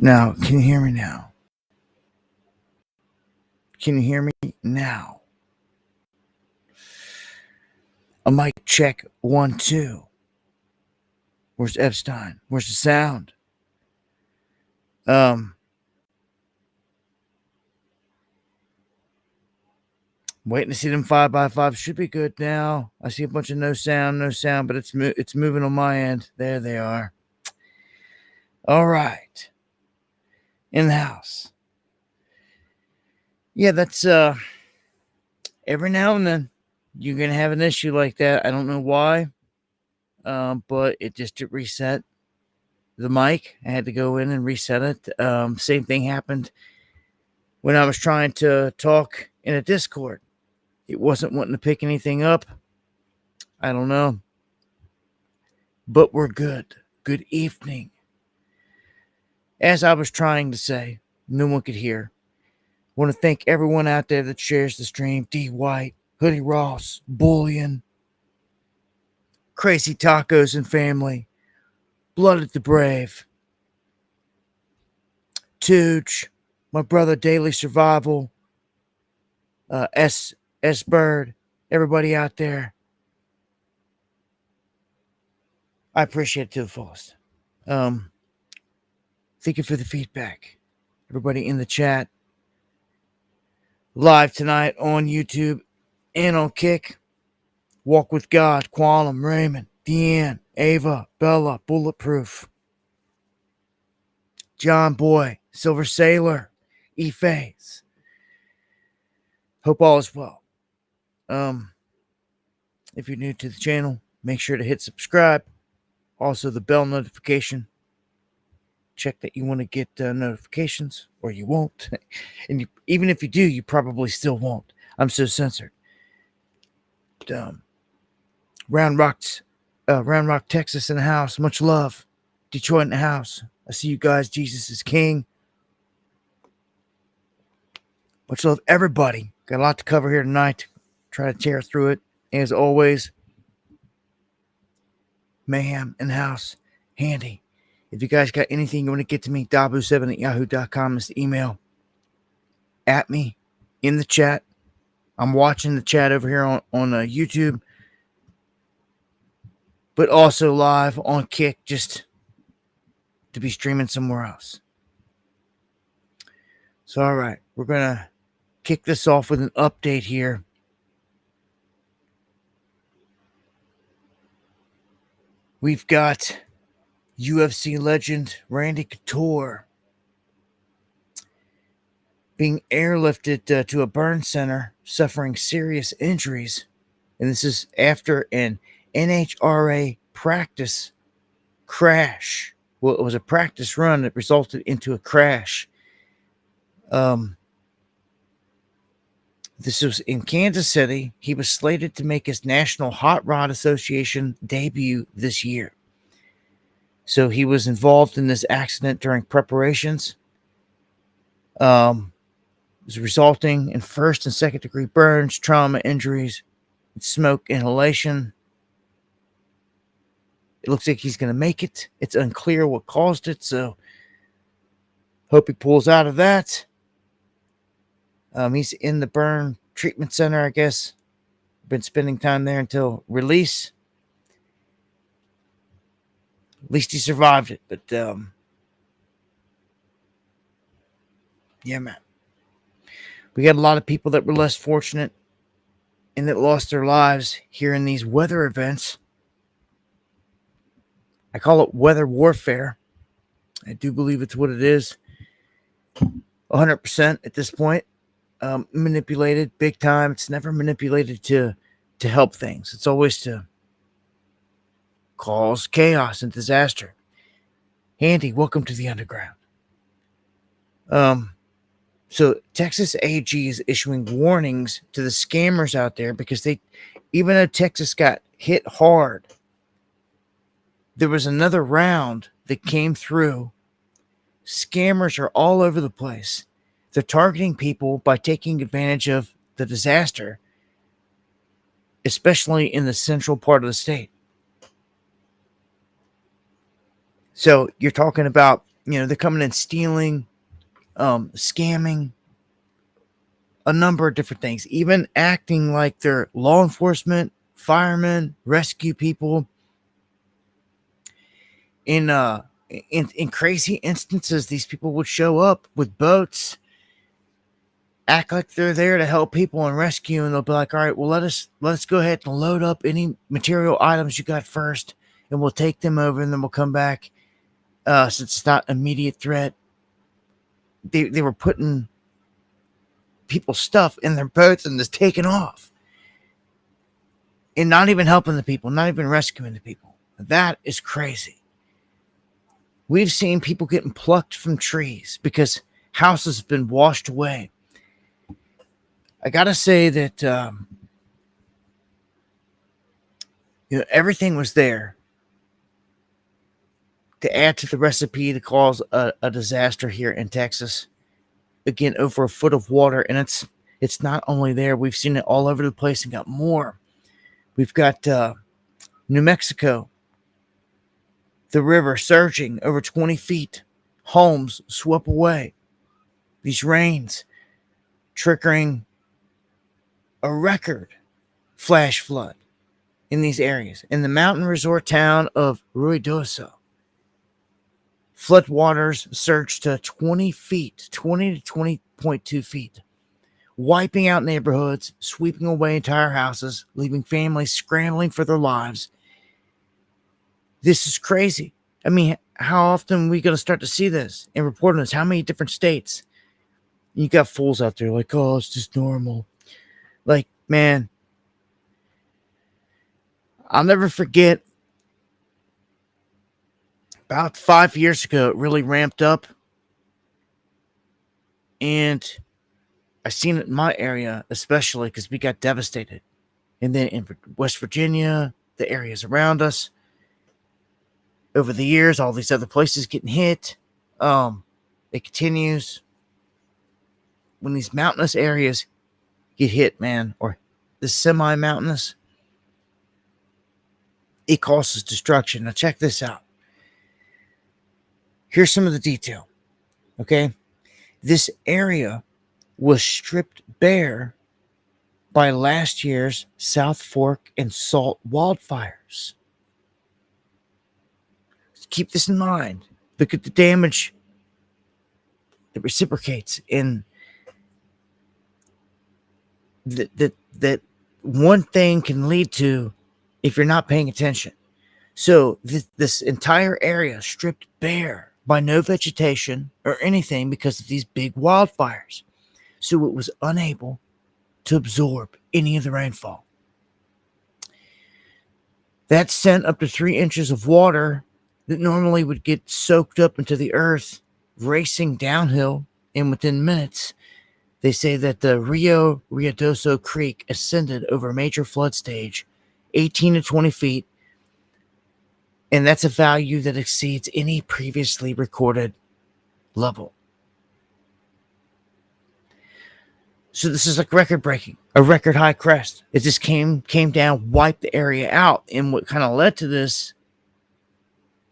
Now, can you hear me now? Can you hear me now? A mic check 1, 2. Where's Epstein? Where's the sound? Waiting to see them 5x5. Should be good now. I see a bunch of no sound, but it's moving on my end. There they are. All right. In the house. Yeah, that's every now and then you're gonna have an issue like that. I don't know why. But it just reset the mic. I had to go in and reset it. Same thing happened when I was trying to talk in a Discord. It wasn't wanting to pick anything up. I don't know. But we're good. Good evening. As I was trying to say, no one could hear. I want to thank everyone out there that shares the stream. D. White, Hoodie Ross, Bullion, Crazy Tacos and Family, Blooded the Brave, Tooch, my brother Daily Survival, S Bird, everybody out there. I appreciate it to the fullest. Thank you for the feedback. Everybody in the chat. Live tonight on YouTube and on Kick. Walk with God, Qualum, Raymond, Deanne, Ava, Bella, Bulletproof, John Boy, Silver Sailor, E-Phase. Hope all is well. If you're new to the channel, make sure to hit subscribe. Also, the bell notification. Check that you want to get notifications, or you won't. And even if you do, you still won't. I'm so censored. Round Rock, Texas in the house. Much love. Detroit in the house. I see you guys. Jesus is King. Much love, everybody. Got a lot to cover here tonight. Try to tear through it. As always, Mayhem in the house. Handy. If you guys got anything you want to get to me, dabu7@yahoo.com is the email. At me in the chat. I'm watching the chat over here on YouTube, but also live on Kick, just to be streaming somewhere else. So, all right, we're going to kick this off with an update here. We've got UFC legend Randy Couture being airlifted to a burn center, suffering serious injuries. And this is after an NHRA practice crash. Well, it was a practice run that resulted into a crash. This was in Kansas City. He was slated to make his National Hot Rod Association debut this year. So he was involved in this accident during preparations. It was resulting in first and second degree burns, trauma, injuries, and smoke inhalation. It looks like he's going to make it. It's unclear what caused it, so hope he pulls out of that. He's in the burn treatment center, I guess. Been spending time there until release. At least he survived it, but yeah, man. We got a lot of people that were less fortunate and that lost their lives here in these weather events. I call it weather warfare. I do believe it's what it is. 100% at this point. Manipulated big time. It's never manipulated to help things. It's always to cause chaos and disaster. Handy, welcome to the underground. So Texas AG is issuing warnings to the scammers out there because even though Texas got hit hard, there was another round that came through. Scammers are all over the place. They're targeting people by taking advantage of the disaster, especially in the central part of the state. So you're talking about They're coming in stealing, scamming, a number of different things, even acting like they're law enforcement, firemen, rescue people. In crazy instances, these people would show up with boats, act like they're there to help people and rescue, and they'll be like, all right, well, let's go ahead and load up any material items you got first, and we'll take them over, and then we'll come back. Since it's not immediate threat. They were putting people's stuff in their boats and just taking off. And not even helping the people, not even rescuing the people. That is crazy. We've seen people getting plucked from trees because houses have been washed away. I gotta say that everything was there to add to the recipe to cause a disaster here in Texas. Again, over a foot of water, and it's not only there. We've seen it all over the place and got more. We've got New Mexico, the river surging over 20 feet. Homes swept away. These rains triggering a record flash flood in these areas. In the mountain resort town of Ruidoso, floodwaters surged to 20 feet, 20 to 20.2 feet, wiping out neighborhoods, sweeping away entire houses, leaving families scrambling for their lives. This is crazy. I mean, how often are we going to start to see this and report on this? How many different states? You got fools out there like, oh, it's just normal. Like, man, I'll never forget about 5 years ago, it really ramped up. And I seen it in my area, especially because we got devastated. And then in West Virginia, the areas around us, over the years, all these other places getting hit. It continues. When these mountainous areas get hit, man, or the semi-mountainous, it causes destruction. Now check this out. Here's some of the detail. Okay. This area was stripped bare by last year's South Fork and Salt wildfires. Keep this in mind. Look at the damage that reciprocates in that one thing can lead to if you're not paying attention. So this entire area stripped bare by no vegetation or anything because of these big wildfires. So it was unable to absorb any of the rainfall. That sent up to 3 inches of water that normally would get soaked up into the earth, racing downhill, and within minutes, they say that the Rio Ruidoso Creek ascended over a major flood stage, 18 to 20 feet, and that's a value that exceeds any previously recorded level. So this is like record-breaking, a record high crest. It just came down, wiped the area out, and what kind of led to this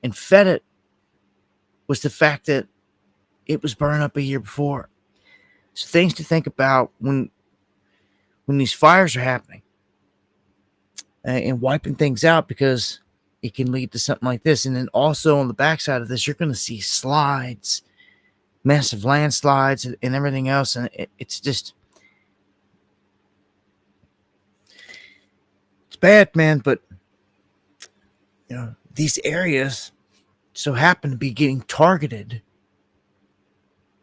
and fed it was the fact that it was burned up a year before. So things to think about when these fires are happening and wiping things out, because it can lead to something like this. And then also on the backside of this, you're going to see slides, massive landslides, and everything else. And it's just, it's bad, man. But these areas so happen to be getting targeted.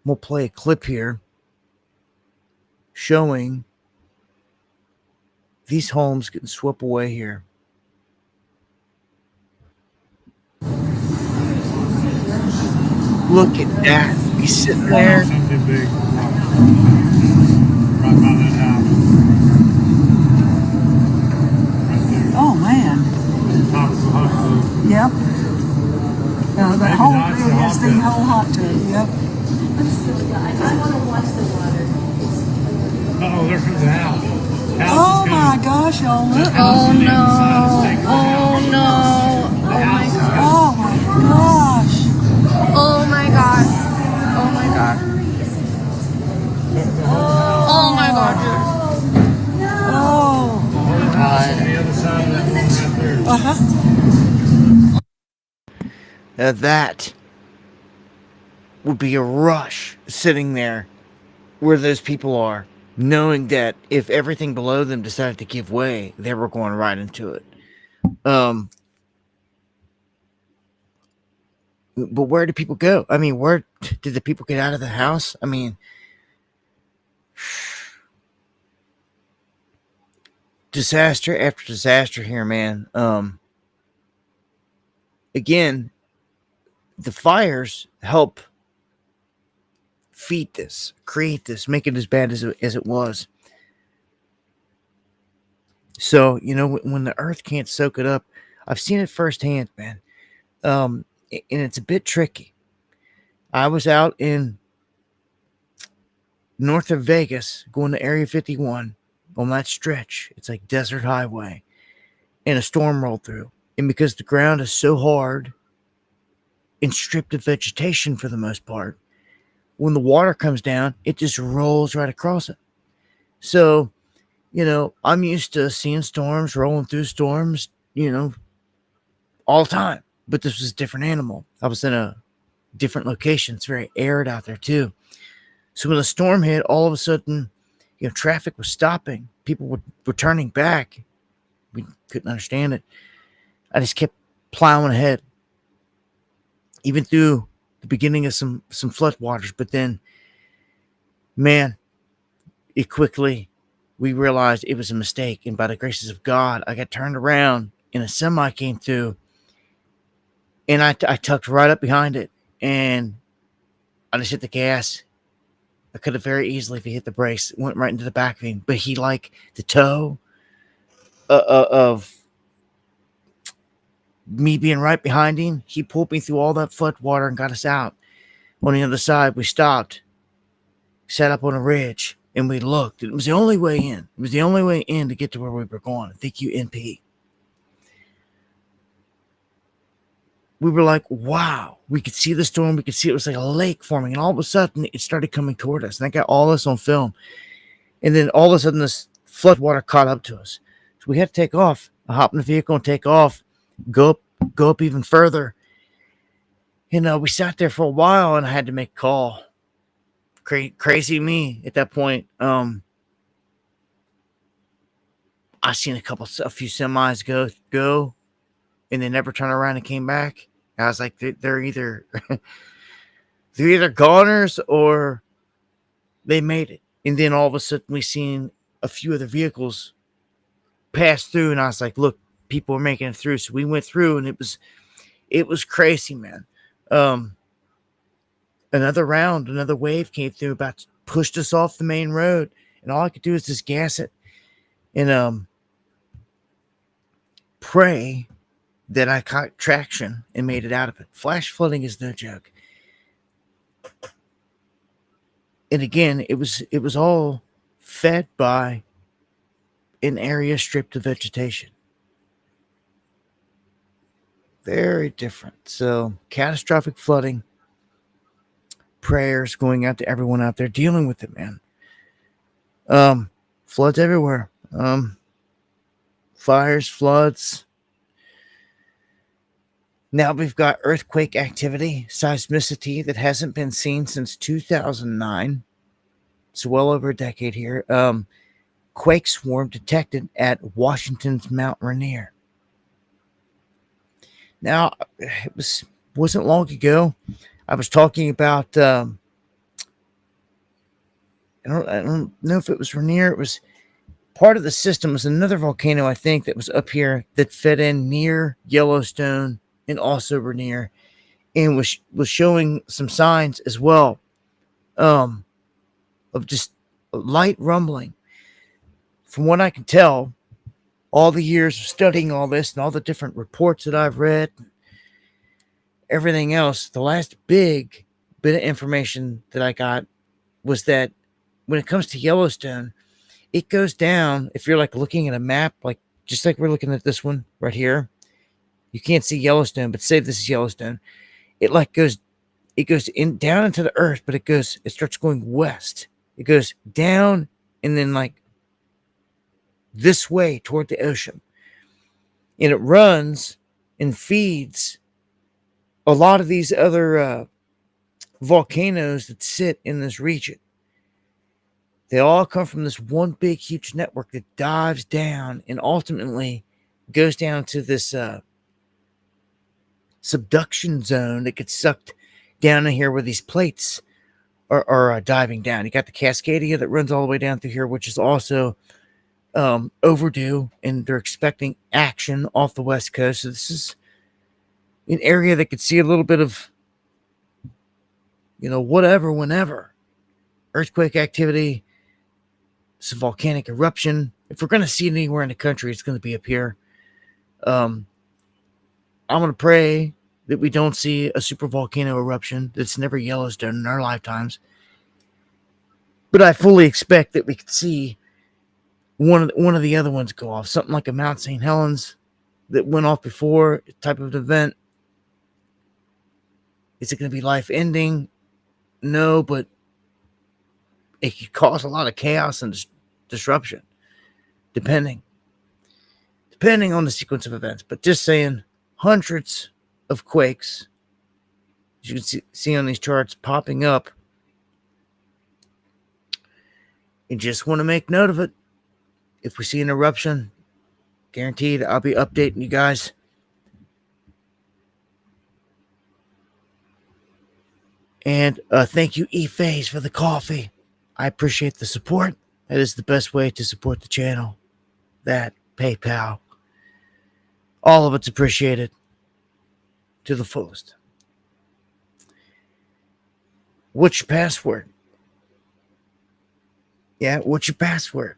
We'll play a clip here showing these homes getting swept away here. Look at that. He's sitting there. Something big. Right by that house. Right there. Oh, man. Top of the hot tub. Yep. The Maybe whole that's the thing hot is the tub. whole hot tub. Yep. I want to watch the water. Uh-oh, there comes the house. Oh my gosh, y'all look. Oh no. Oh no. Oh my god. Oh my gosh. Oh my god. my goodness. Oh. On the other side of that one right there. Uh-huh. That would be a rush sitting there where those people are, knowing that if everything below them decided to give way, they were going right into it. But where do people go? I mean, where did the people get out of the house? I mean, disaster after disaster here, man. Again, the fires help feed this, create this, make it as bad as it was. So, you know, when the earth can't soak it up, I've seen it firsthand, man. And it's a bit tricky. I was out in north of Vegas going to Area 51 on that stretch. It's like desert highway, and a storm rolled through. And because the ground is so hard and stripped of vegetation for the most part, when the water comes down, it just rolls right across it. So, you know, I'm used to seeing storms, rolling through storms, you know, all the time. But this was a different animal. I was in a different location. It's very arid out there too. So when the storm hit, all of a sudden, you know, traffic was stopping. People were turning back. We couldn't understand it. I just kept plowing ahead, even through the beginning of some floodwaters. But then, man, we realized it was a mistake. And by the graces of God, I got turned around and a semi came through. And I tucked right up behind it. And I just hit the gas. I could have very easily, if he hit the brakes, went right into the back of him. But he, like the toe of me being right behind him, he pulled me through all that flood water and got us out. On the other side, we stopped, sat up on a ridge, and we looked. It was the only way in. It was the only way in to get to where we were going. Thank you, NP. We were like, wow. We could see the storm. We could see it was like a lake forming. And all of a sudden, it started coming toward us. And I got all this on film. And then all of a sudden, this flood water caught up to us. So we had to take off. I hop in the vehicle and take off. Go up even further. You know, we sat there for a while, and I had to make a call. Crazy me at that point. I seen a few semis go, and they never turned around and came back. I was like, they're either goners or they made it. And then all of a sudden, we seen a few other vehicles pass through, and I was like, look, people are making it through. So we went through, and it was crazy, man. Another wave came through, about pushed us off the main road, and all I could do is just gas it and pray that I caught traction and made it out of it. Flash flooding is no joke. And again, it was all fed by an area stripped of vegetation. Very different. So, catastrophic flooding. Prayers going out to everyone out there dealing with it, man. Floods everywhere. Fires, floods. Now we've got earthquake activity, seismicity that hasn't been seen since 2009. It's well over a decade here. Quake swarm detected at Washington's Mount Rainier. Now, it wasn't long ago. I was talking about, I don't know if it was Rainier. It was part of the system. It was another volcano, I think, that was up here that fed in near Yellowstone and also Rainier, and was showing some signs as well of just light rumbling. From what I can tell, all the years of studying all this and all the different reports that I've read, everything else, the last big bit of information that I got was that when it comes to Yellowstone, it goes down. If you're like looking at a map, like just like we're looking at this one right here, you can't see Yellowstone, but say this is Yellowstone. It goes in down into the earth, but it starts going west. It goes down and then like this way toward the ocean. And it runs and feeds a lot of these other volcanoes that sit in this region. They all come from this one big, huge network that dives down and ultimately goes down to this subduction zone that gets sucked down in here where these plates are diving down. You got the Cascadia that runs all the way down through here, which is also overdue, and they're expecting action off the west coast. So this is an area that could see a little bit of, whatever, whenever. Earthquake activity, some volcanic eruption. If we're going to see it anywhere in the country, it's going to be up here. I'm going to pray that we don't see a super volcano eruption that's never Yellowstone in our lifetimes. But I fully expect that we could see one of the other ones go off. Something like a Mount St. Helens that went off before, type of event. Is it going to be life-ending? No, but it could cause a lot of chaos and disruption, depending on the sequence of events. But just saying, hundreds of quakes, as you can see on these charts, popping up. And just want to make note of it. If we see an eruption, guaranteed I'll be updating you guys. And thank you, E-Phase, for the coffee. I appreciate the support. That is the best way to support the channel. That, PayPal. All of it's appreciated to the fullest. What's your password? Yeah, what's your password?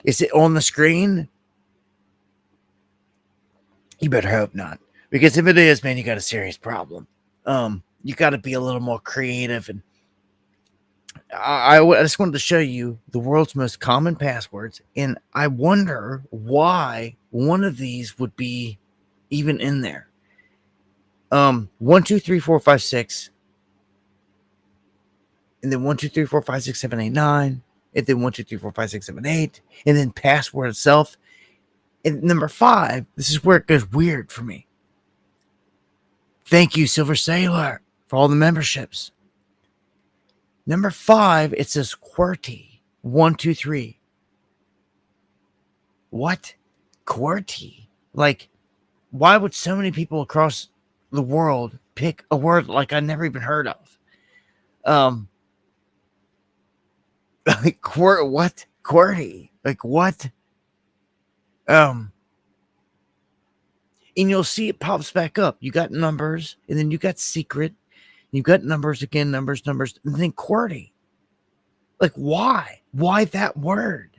Is it on the screen? You better hope not. Because if it is, man, you got a serious problem. You got to be a little more creative. And I just wanted to show you the world's most common passwords. And I wonder why one of these would be even in there. 1, 2, 3, 4, 5, 6. And then 1, 2, 3, 4, 5, 6, 7, 8, 9. And then 1, 2, 3, 4, 5, 6, 7, 8. And then password itself. And number 5, this is where it goes weird for me. Thank you, Silver Sailor, for all the memberships. Number 5, it says QWERTY. 1, 2, 3. What? QWERTY? Like, why would so many people across the world pick a word like I never even heard of? Like, what? QWERTY? Like, what? And you'll see it pops back up. You got numbers, and then you got secret. You got numbers again, numbers, and then QWERTY. Like, why? Why that word?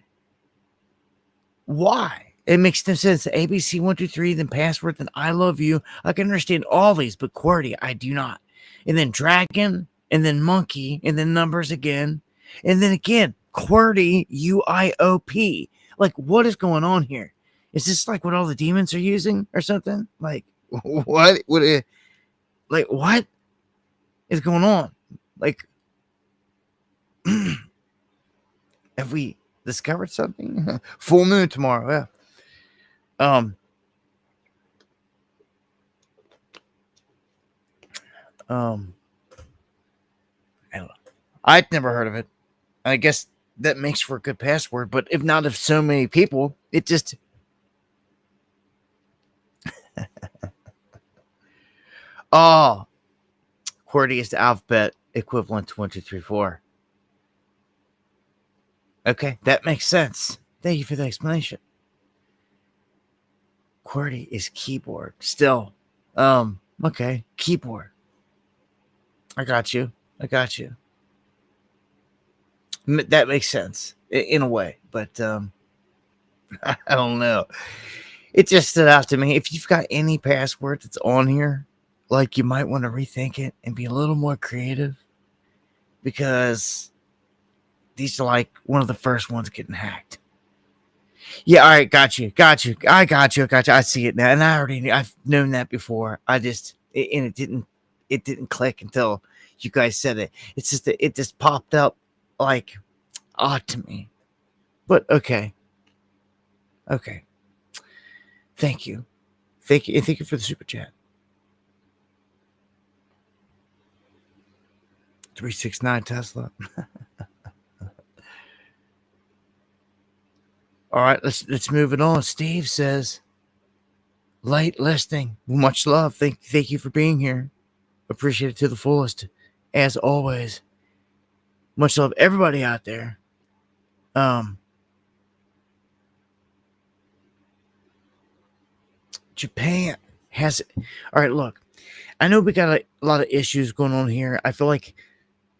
Why? It makes no sense. ABC 1, 2, 3, then password, then I love you. I can understand all these, but QWERTY, I do not. And then dragon, and then monkey, and then numbers again, and then again QWERTY, UIOP. Like, what is going on here? Is this like what all the demons are using or something? Like, what? What is going on? Like, have we discovered something? Full moon tomorrow, yeah. I don't know. I'd never heard of it. I guess that makes for a good password, but if not of so many people, it just... Oh, QWERTY is the alphabet equivalent to 1, 2, 3, 4. Okay, that makes sense. Thank you for the explanation. QWERTY is keyboard. Still, okay, keyboard. I got you. That makes sense in a way, but I don't know. It just stood out to me. If you've got any password that's on here, like, you might want to rethink it and be a little more creative, because these are like one of the first ones getting hacked. Yeah, all right, got you. I got you. I see it now, and I've known that before. It didn't click until you guys said it. It's just that it just popped up like odd to me. But okay. Okay. Thank you. Thank you. And thank you for the super chat. 369 Tesla. All right, let's move it on. Steve says, light listening. Much love. Thank you for being here. Appreciate it to the fullest. As always. Much love, everybody out there. Japan has. All right, look. I know we got a lot of issues going on here. I feel like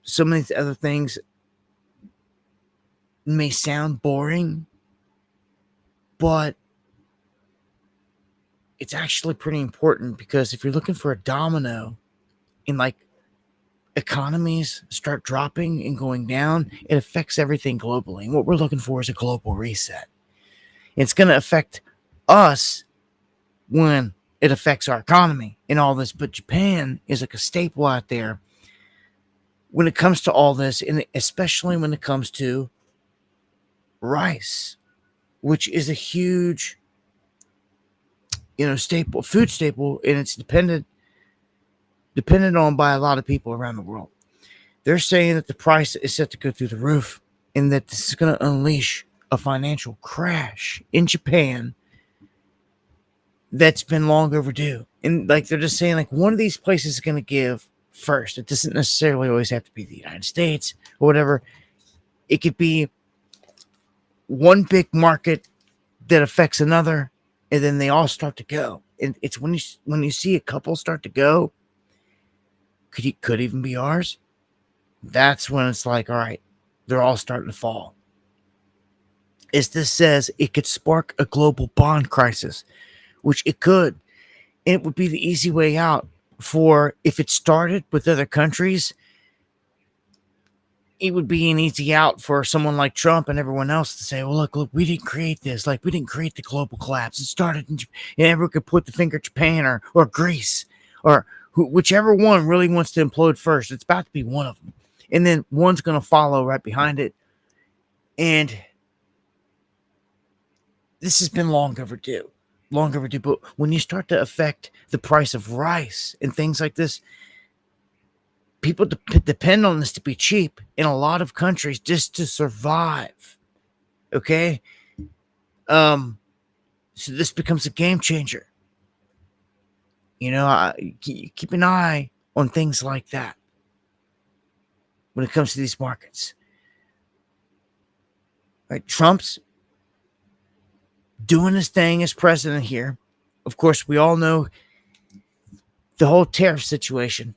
some of these other things may sound boring, but it's actually pretty important, because if you're looking for a domino in like economies start dropping and going down, it affects everything globally. And what we're looking for is a global reset. It's going to affect us when it affects our economy and all this. But Japan is like a staple out there when it comes to all this, and especially when it comes to rice, which is a huge, staple, food staple, and it's depended on by a lot of people around the world. They're saying that the price is set to go through the roof, and that this is going to unleash a financial crash in Japan that's been long overdue. And like they're just saying, like, one of these places is going to give first. It doesn't necessarily always have to be the United States or whatever. It could be one big market that affects another, and then they all start to go. And it's when you see a couple start to go, could even be ours. That's when it's like, all right, they're all starting to fall. As this says, it could spark a global bond crisis, which it could. And it would be the easy way out for, if it started with other countries, it would be an easy out for someone like Trump and everyone else to say, well, look, we didn't create this. Like, we didn't create the global collapse. It started in Japan. And everyone could put the finger at Japan or Greece or whichever one really wants to implode first. It's about to be one of them. And then one's going to follow right behind it. And this has been long overdue. But when you start to affect the price of rice and things like this, people depend on this to be cheap in a lot of countries just to survive. Okay? So this becomes a game changer. Keep an eye on things like that when it comes to these markets. Right? Trump's doing his thing as president here. Of course, we all know the whole tariff situation.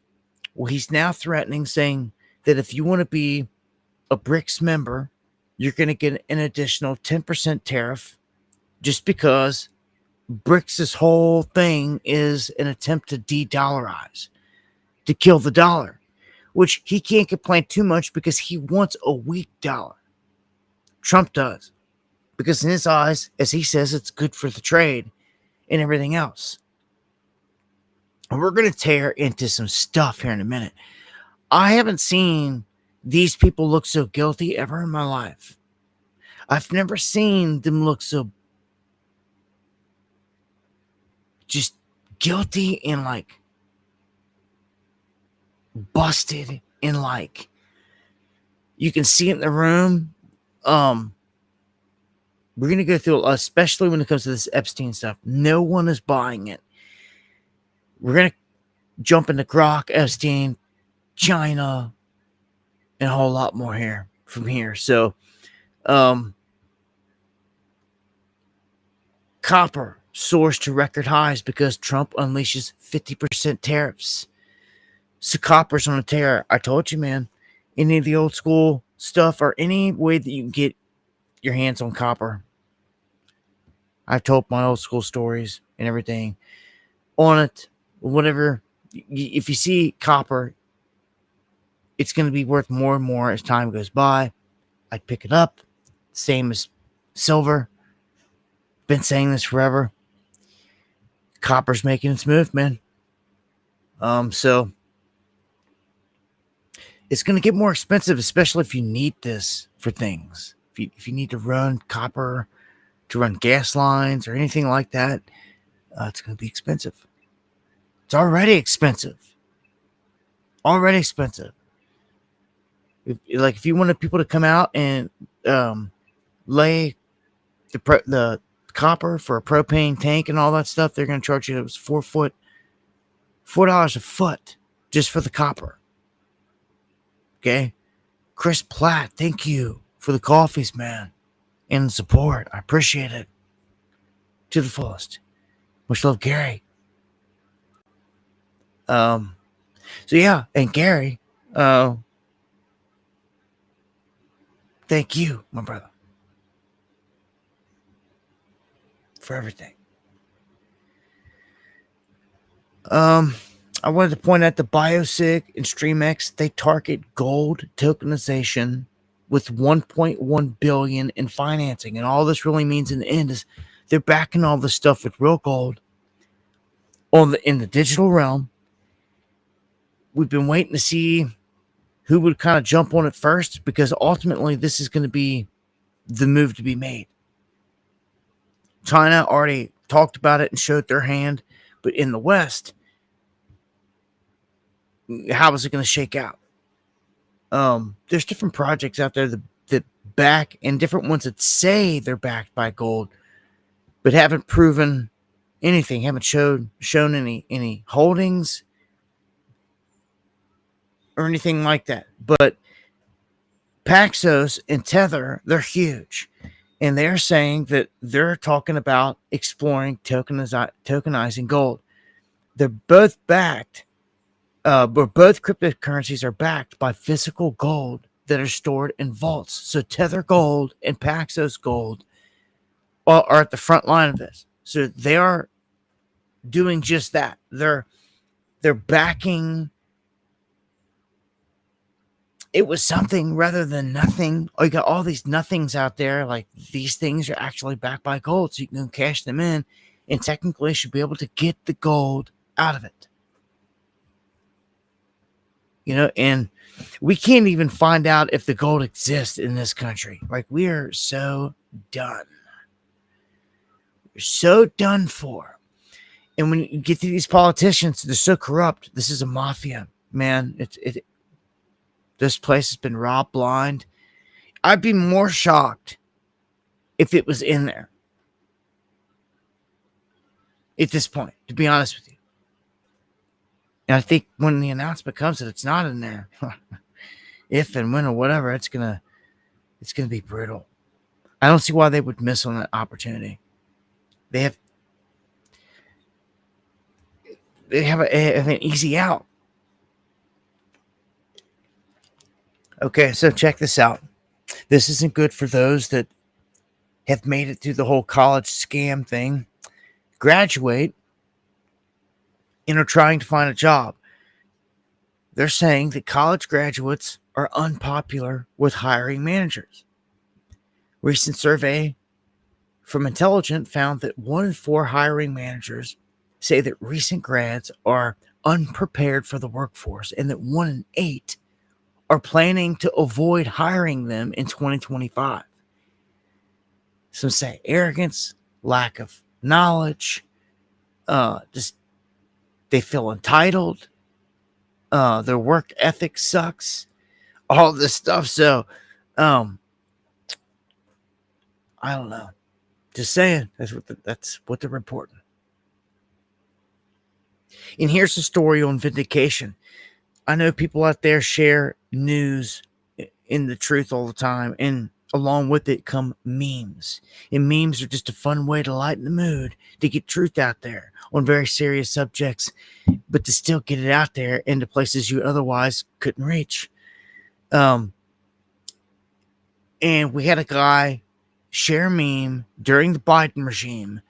Well, he's now threatening, saying that if you want to be a BRICS member, you're going to get an additional 10% tariff, just because BRICS' whole thing is an attempt to de-dollarize, to kill the dollar, which he can't complain too much, because he wants a weak dollar. Trump does. Because in his eyes, as he says, it's good for the trade and everything else. And we're going to tear into some stuff here in a minute. I haven't seen these people look so guilty ever in my life. I've never seen them look so just guilty and like busted, and like you can see it in the room. We're going to go through, especially when it comes to this Epstein stuff. No one is buying it. We're going to jump into Grok, Epstein, China, and a whole lot more here from here. So, copper soars to record highs because Trump unleashes 50% tariffs. So copper's on a tear. I told you, man. Any of the old school stuff, or any way that you can get your hands on copper, I've told my old school stories and everything on it. Whatever. If you see copper, it's going to be worth more and more as time goes by. I'd pick it up. Same as silver. Been saying this forever. Copper's making its move, man. So It's going to get more expensive, especially if you need this for things. If you need to run copper, to run gas lines or anything like that, it's going to be expensive. It's already expensive. Already expensive. If you wanted people to come out and lay the copper for a propane tank and all that stuff, they're going to charge you. It was $4 a foot just for the copper. Okay, Chris Platt, thank you for the coffees, man, and the support. I appreciate it to the fullest. Much love, Gary. So yeah, and Gary, thank you, my brother, for everything. I wanted to point out the BioSig and StreamX, they target gold tokenization with 1.1 billion in financing. And all this really means in the end is they're backing all this stuff with real gold in the digital realm. We've been waiting to see who would kind of jump on it first, because ultimately this is going to be the move to be made. China already talked about it and showed their hand, but in the West, how is it going to shake out? There's different projects out there that back, and different ones that say they're backed by gold, but haven't proven anything, haven't shown any holdings or anything like that. But Paxos and Tether, they're huge, and they're saying that they're talking about exploring tokenizing gold. They're both backed. But both cryptocurrencies are backed by physical gold that are stored in vaults. So Tether Gold and Paxos Gold are at the front line of this. So they are doing just that. They're backing. It was something rather than nothing. Oh, you got all these nothings out there. Like, these things are actually backed by gold, so you can cash them in, and technically should be able to get the gold out of it. And we can't even find out if the gold exists in this country. Like, we are so done. We're so done for. And when you get to these politicians, they're so corrupt. This is a mafia, man. This place has been robbed blind. I'd be more shocked if it was in there at this point, to be honest with you. And I think when the announcement comes that it's not in there, if and when or whatever, it's gonna be brutal. I don't see why they would miss on that opportunity. They have an easy out. Okay, so check this out. This isn't good for those that have made it through the whole college scam thing, graduate, and are trying to find a job. They're saying that college graduates are unpopular with hiring managers. Recent survey from Intelligent found that 1 in 4 hiring managers say that recent grads are unprepared for the workforce, and that 1 in 8 are planning to avoid hiring them in 2025. Some say arrogance, lack of knowledge, just they feel entitled. Their work ethic sucks. All this stuff. So, I don't know. Just saying. That's what they're reporting. And here's the story on vindication. I know people out there share news in the truth all the time, and along with it come memes. And memes are just a fun way to lighten the mood, to get truth out there on very serious subjects, but to still get it out there into places you otherwise couldn't reach. And we had a guy share a meme during the Biden regime.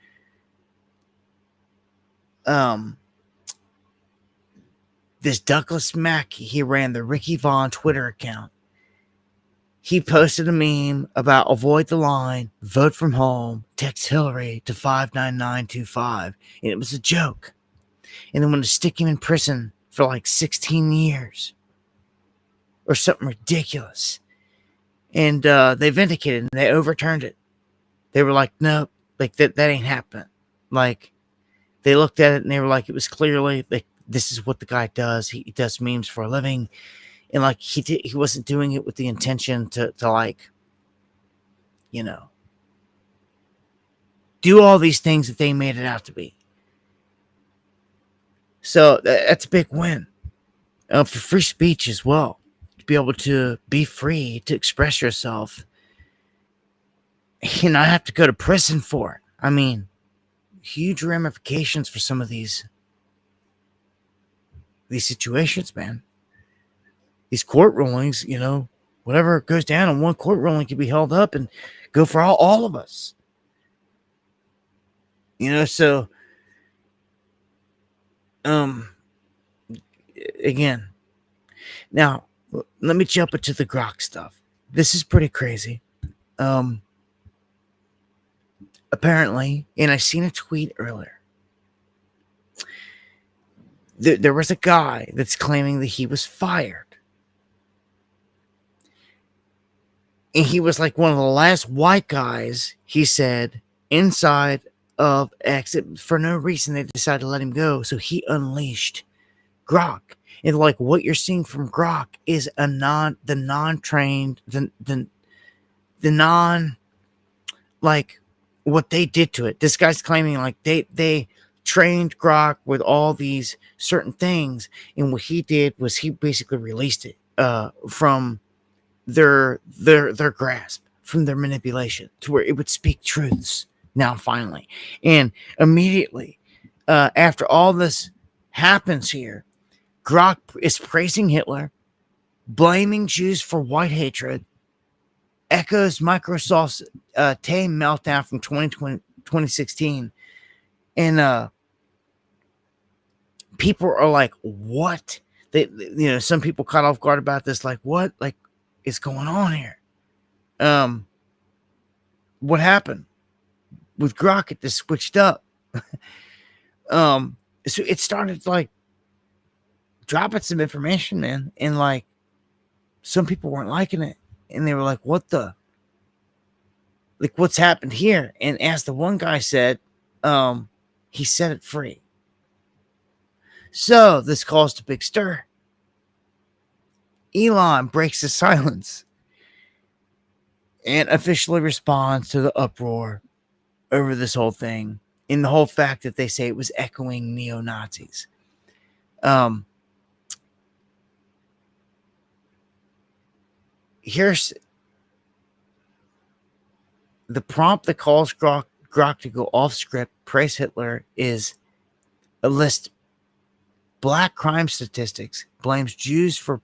This Douglas Mackey, he ran the Ricky Vaughn Twitter account. He posted a meme about avoid the line, vote from home, text Hillary to 59925. And it was a joke. And they wanted to stick him in prison for like 16 years. or something ridiculous. And they vindicated and they overturned it. They were like, no, like that ain't happening. Like, they looked at it and they were like, it was clearly like, this is what the guy does. He does memes for a living. And like, he wasn't doing it with the intention to like, you know, do all these things that they made it out to be. So that's a big win for free speech as well. To be able to be free to express yourself and not have to go to prison for it. I mean, huge ramifications for some of these situations, man. These court rulings, you know, whatever goes down in one court ruling can be held up and go for all of us. You know, so again, now let me jump into the Grok stuff. This is pretty crazy. Apparently, and I seen a tweet earlier. There was a guy that's claiming that he was fired. And he was like one of the last white guys, he said, inside of X. For no reason, they decided to let him go. So he unleashed Grok. And like what you're seeing from Grok is the non-trained, the non, like what they did to it. This guy's claiming like they trained Grok with all these certain things. And what he did was he basically released it from their grasp, from their manipulation, to where it would speak truths now finally. And immediately after all this happens here, Grok is praising Hitler, blaming Jews for white hatred, echoes Microsoft's tame meltdown from 2016. And people are like, what? Some people caught off guard about this, like, what? Like, is going on here? What happened with Grok? It just switched up. So it started like dropping some information, man, and like some people weren't liking it, and they were like, "What the? Like, what's happened here?" And as the one guy said, he set it free. So this caused a big stir. Elon breaks the silence and officially responds to the uproar over this whole thing, in the whole fact that they say it was echoing neo-Nazis. Here's the prompt that calls Grok to go off script, praise Hitler, is a list black crime statistics, blames Jews for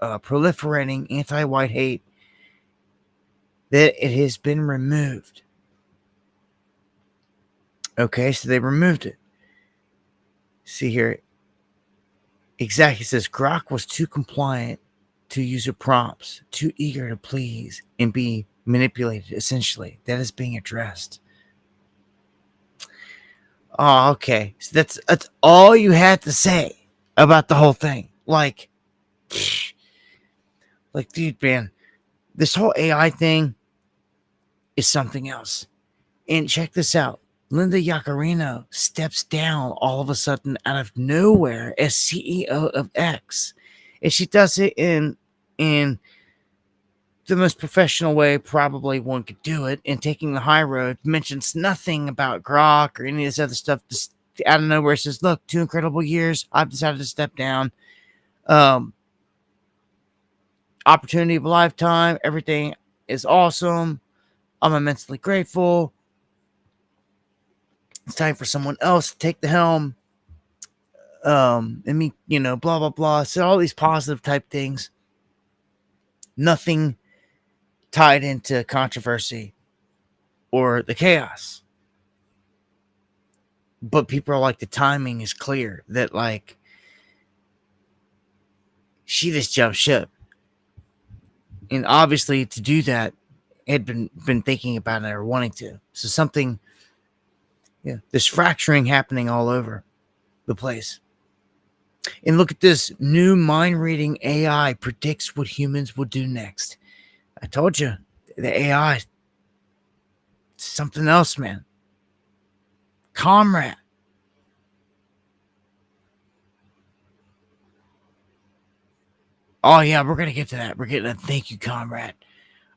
proliferating anti-white hate, that it has been removed. Okay, so they removed it. See here. Exactly. It says Grok was too compliant to user prompts, too eager to please and be manipulated, essentially. That is being addressed. Oh, okay. So that's all you had to say about the whole thing. Like, dude, man, this whole AI thing is something else. And check this out. Linda Yaccarino steps down all of a sudden out of nowhere as CEO of X. And she does it in the most professional way probably one could do it, and taking the high road. Mentions nothing about Grok or any of this other stuff. Just out of nowhere says, look, 2 incredible years. I've decided to step down. Opportunity of a lifetime. Everything is awesome. I'm immensely grateful. It's time for someone else to take the helm. And me, blah, blah, blah. So all these positive type things. Nothing tied into controversy or the chaos. But people are like, the timing is clear that like she just jumped ship. And obviously to do that had been thinking about it or wanting to. So something, there's fracturing happening all over the place. And look at this new mind reading AI predicts what humans will do next. I told you, the AI, something else, man. Comrade. Oh yeah, we're gonna get to that. We're getting a thank you, comrade.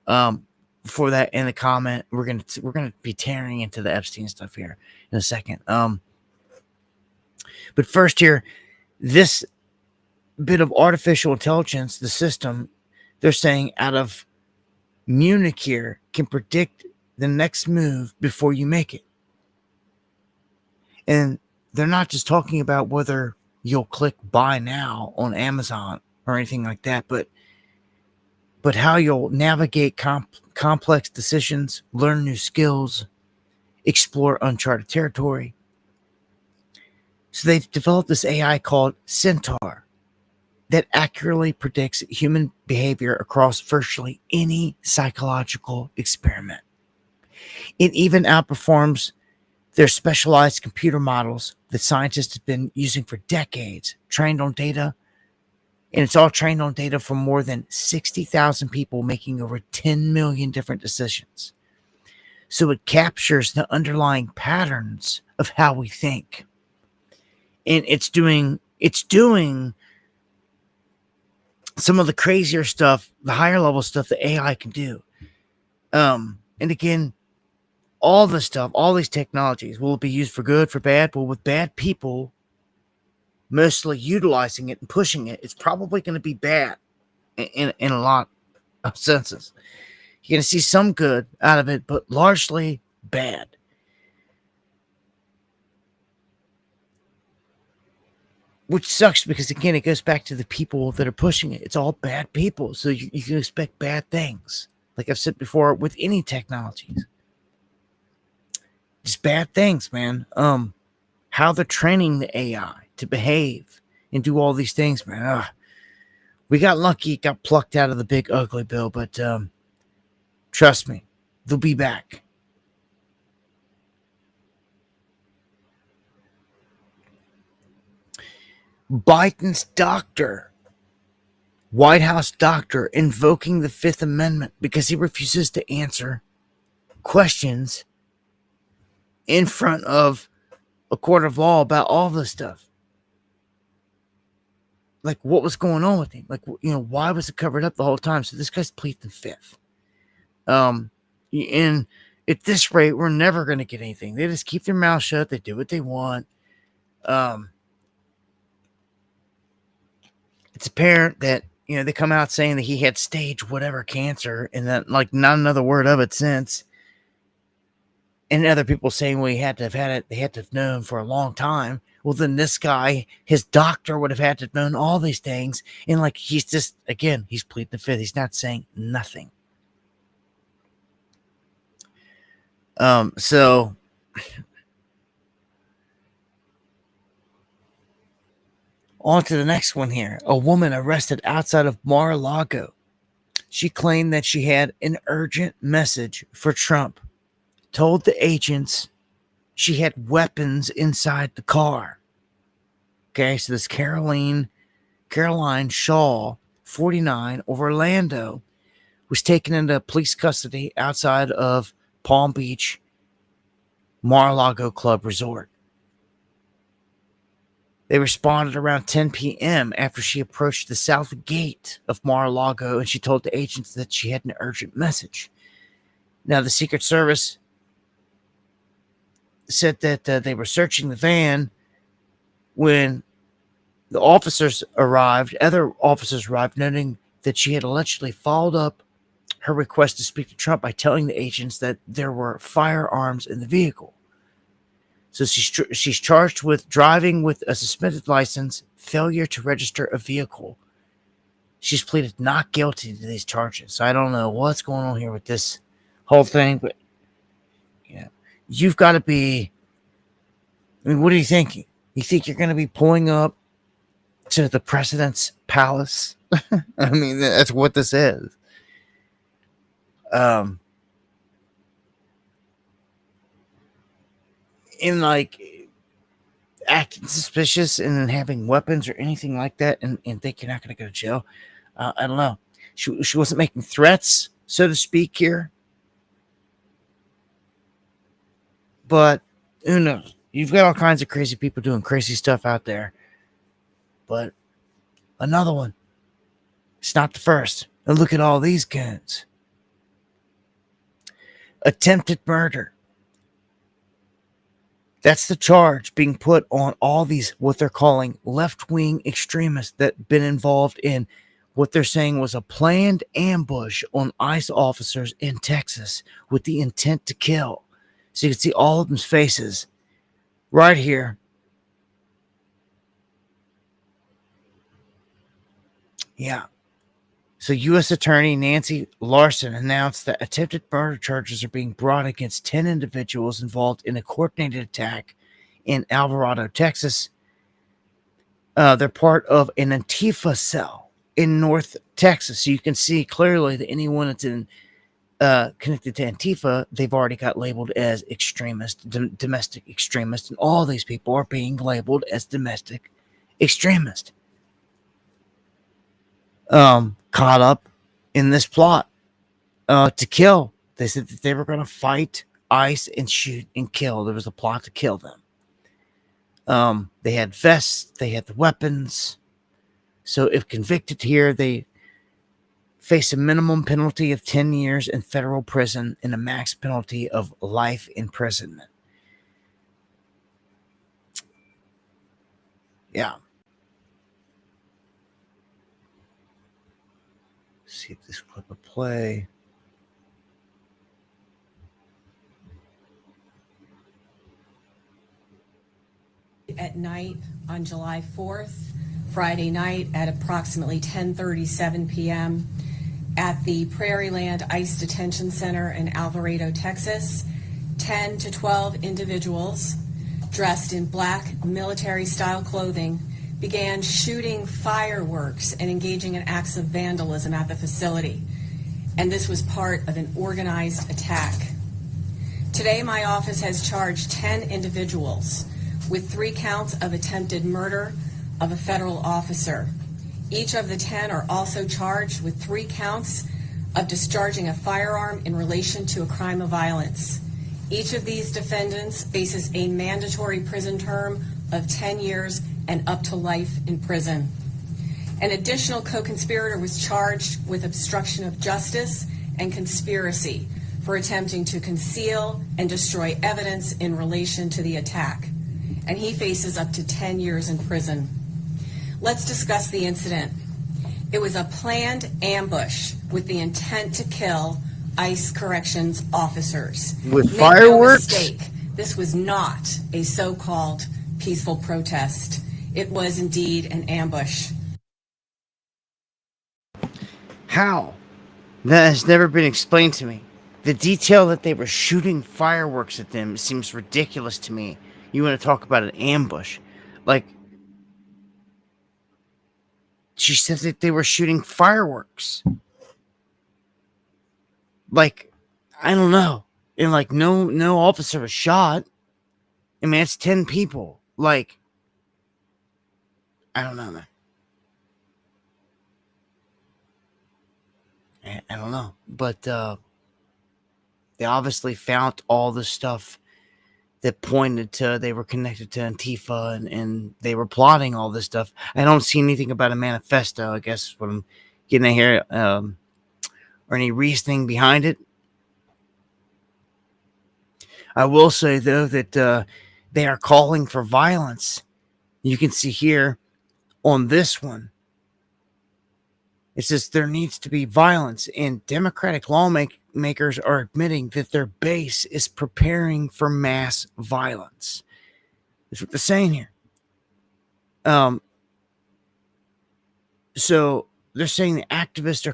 For that in the comment, we're gonna be tearing into the Epstein stuff here in a second. But first here, this bit of artificial intelligence, the system, they're saying out of Munich here can predict the next move before you make it. And they're not just talking about whether you'll click buy now on Amazon or anything like that, but how you'll navigate complex decisions, learn new skills, explore uncharted territory. So they've developed this AI called Centaur that accurately predicts human behavior across virtually any psychological experiment. It even outperforms their specialized computer models that scientists have been using for decades, trained on data, and it's all trained on data from more than 60,000 people making over 10 million different decisions. So it captures the underlying patterns of how we think. And it's doing some of the crazier stuff, the higher level stuff that AI can do. And again, all the stuff, all these technologies, will it be used for good, for bad? Well, with bad people mostly utilizing it and pushing it, it's probably going to be bad in a lot of senses. You're going to see some good out of it, but largely bad. Which sucks because, again, it goes back to the people that are pushing it. It's all bad people. So you can expect bad things. Like I've said before, with any technologies. Just bad things, man. How they're training the AI to behave and do all these things, man. We got lucky, it got plucked out of the big ugly bill, but trust me, they'll be back. Biden's doctor, White House doctor, invoking the Fifth Amendment because he refuses to answer questions in front of a court of law about all this stuff. Like, what was going on with him? Like, why was it covered up the whole time? So this guy's pleading the Fifth. And at this rate, we're never going to get anything. They just keep their mouth shut. They do what they want. It's apparent that, they come out saying that he had stage whatever cancer and that, like, not another word of it since. And other people saying, well, he had to have had it. They had to have known for a long time. Well, then this guy, his doctor would have had to have known all these things. And, like, he's just, again, he's pleading the Fifth. He's not saying nothing. So on to the next one here. A woman arrested outside of Mar-a-Lago. She claimed that she had an urgent message for Trump. Told the agents she had weapons inside the car. Okay, so this Caroline Shaw, 49, of Orlando, was taken into police custody outside of Palm Beach Mar-a-Lago Club Resort. They responded around 10 p.m. after she approached the south gate of Mar-a-Lago, and she told the agents that she had an urgent message. Now, the Secret Service said that they were searching the van when the officers arrived. Other officers arrived, noting that she had allegedly followed up her request to speak to Trump by telling the agents that there were firearms in the vehicle. So she's charged with driving with a suspended license, failure to register a vehicle. She's pleaded not guilty to these charges. So I don't know what's going on here with this whole thing, but you've got to be. I mean, what are you thinking? You think you're going to be pulling up to the president's palace? I mean, that's what this is. And like, acting suspicious and then having weapons or anything like that and think you're not going to go to jail. I don't know. She wasn't making threats, so to speak, here. But who knows? You've got all kinds of crazy people doing crazy stuff out there. But another one. It's not the first. And look at all these guns. Attempted murder. That's the charge being put on all these, what they're calling left-wing extremists that been involved in what they're saying was a planned ambush on ICE officers in Texas with the intent to kill. So you can see all of them's faces right here. Yeah. So U.S. Attorney Nancy Larson announced that attempted murder charges are being brought against 10 individuals involved in a coordinated attack in Alvarado, Texas. They're part of an Antifa cell in North Texas. So you can see clearly that anyone that's connected to Antifa, they've already got labeled as extremist, domestic extremist, and all these people are being labeled as domestic extremist. Caught up in this plot to kill. They said that they were going to fight ICE and shoot and kill. There was a plot to kill them. They had vests, they had the weapons. So if convicted here, they face a minimum penalty of 10 years in federal prison and a max penalty of life imprisonment. Yeah. Let's see if this clip will play. At night on July 4th, Friday night at approximately 10:37 p.m. at the Prairieland ICE Detention Center in Alvarado, Texas, 10 to 12 individuals dressed in black military-style clothing began shooting fireworks and engaging in acts of vandalism at the facility. And this was part of an organized attack. Today, my office has charged 10 individuals with 3 counts of attempted murder of a federal officer. Each of the 10 are also charged with 3 counts of discharging a firearm in relation to a crime of violence. Each of these defendants faces a mandatory prison term of 10 years and up to life in prison. An additional co-conspirator was charged with obstruction of justice and conspiracy for attempting to conceal and destroy evidence in relation to the attack, and he faces up to 10 years in prison. Let's discuss the incident. It was a planned ambush with the intent to kill ICE corrections officers. With Make fireworks? No mistake, this was not a so-called peaceful protest. It was indeed an ambush. How? That has never been explained to me. The detail that they were shooting fireworks at them seems ridiculous to me. You want to talk about an ambush? Like, she said that they were shooting fireworks. Like, I don't know. And like, no officer was shot. I mean, it's 10 people. Like, I don't know, man. I don't know. But they obviously found all the stuff that pointed to they were connected to Antifa and they were plotting all this stuff. I don't see anything about a manifesto, I guess, what I'm getting at here, or any reasoning behind it. I will say, though, that they are calling for violence. You can see here on this one, it says there needs to be violence, and Democratic lawmakers are admitting that their base is preparing for mass violence. That's what they're saying here. So they're saying the activists are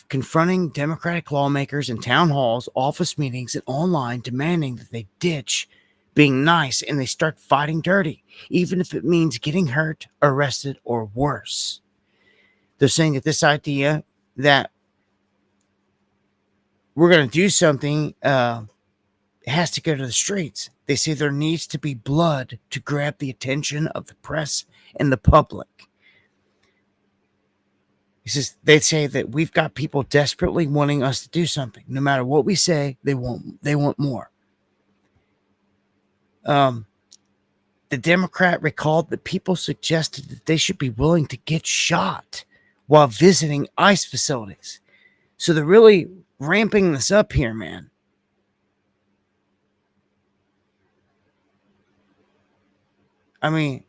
confronting Democratic lawmakers in town halls, office meetings, and online, demanding that they ditch being nice and they start fighting dirty, even if it means getting hurt, arrested, or worse. They're saying that this idea that we're going to do something It has to go to the streets. They say there needs to be blood to grab the attention of the press and the public. He says they say that we've got people desperately wanting us to do something. No matter what we say, they want more. The Democrat recalled that people suggested that they should be willing to get shot while visiting ICE facilities. So they're really ramping this up here, man. I mean,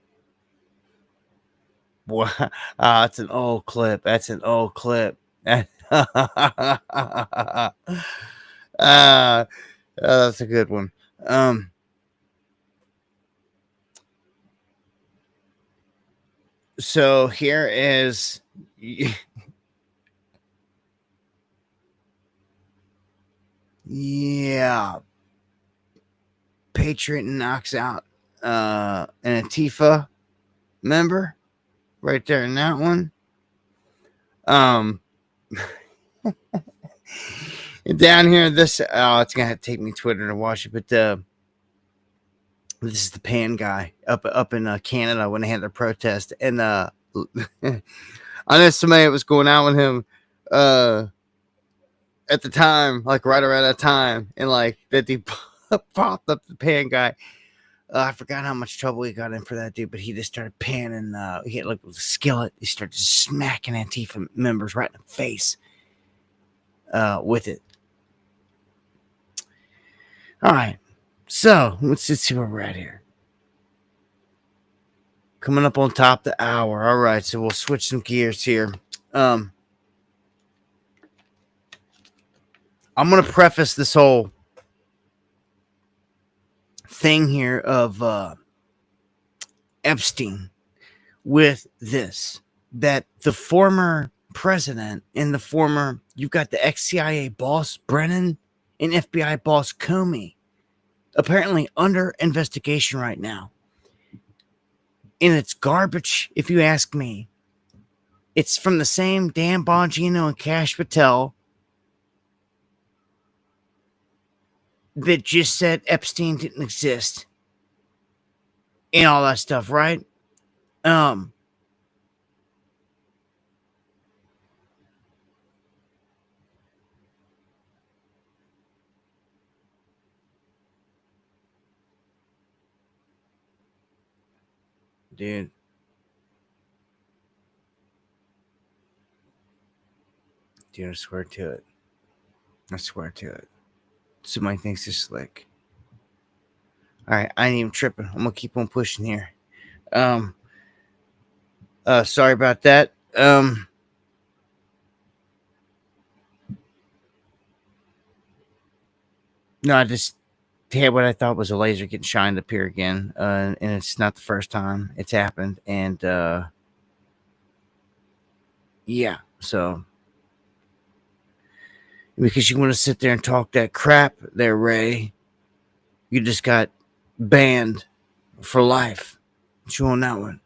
boy, that's an old clip. That's an old clip. That's a good one. So here is yeah. Patriot knocks out an Antifa member right there in that one. Down here, this it's gonna have to take me Twitter to watch it, but this is the pan guy up in Canada when they had their protest, and I know somebody that was going out with him at the time, like right around that time, and like that he popped up the pan guy. I forgot how much trouble he got in for that dude, but he just started panning. He had like a skillet. He started smacking Antifa members right in the face with it. All right, so let's just see where we're at here. Coming up on top of the hour. All right, so we'll switch some gears here. I'm going to preface this whole thing here of Epstein with this, that the former president and the former, you've got the ex-CIA boss Brennan and FBI boss Comey apparently under investigation right now. And it's garbage, if you ask me. It's from the same Dan Bongino and Kash Patel that just said Epstein didn't exist and all that stuff, right? Dude. Dude, I swear to it. I swear to it. Somebody thinks it's slick. Alright, I ain't even tripping. I'm gonna keep on pushing here. Sorry about that. No, I just had what I thought was a laser getting shined up here again. And it's not the first time it's happened. And yeah, so because you want to sit there and talk that crap there, Ray, you just got banned for life. Chew on that one.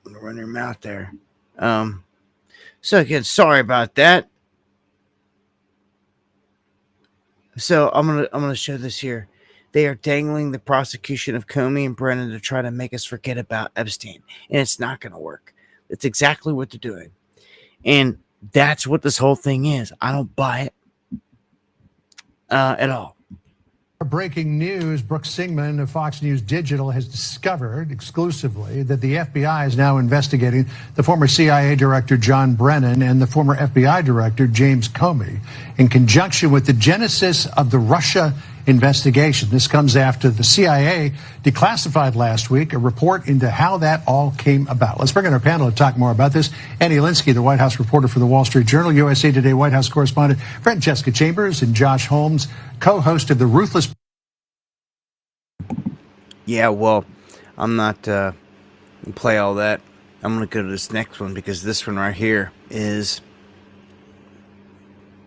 I'm gonna run your mouth there. So again, sorry about that. So I'm gonna show this here. They are dangling the prosecution of Comey and Brennan to try to make us forget about Epstein, and it's not gonna work. It's exactly what they're doing, and that's what this whole thing is. I don't buy it at all. Breaking news, Brooke Singman of Fox News Digital has discovered exclusively that the FBI is now investigating the former CIA director John Brennan and the former FBI director James Comey in conjunction with the genesis of the Russia investigation. This comes after the CIA declassified last week a report into how that all came about. Let's bring in our panel to talk more about this. Annie Linsky, the White House reporter for the Wall Street Journal, USA Today White House correspondent, friend Jessica Chambers, and Josh Holmes, co-host of the Ruthless. Yeah, well, I'm not gonna play all that. I'm gonna go to this next one because this one right here is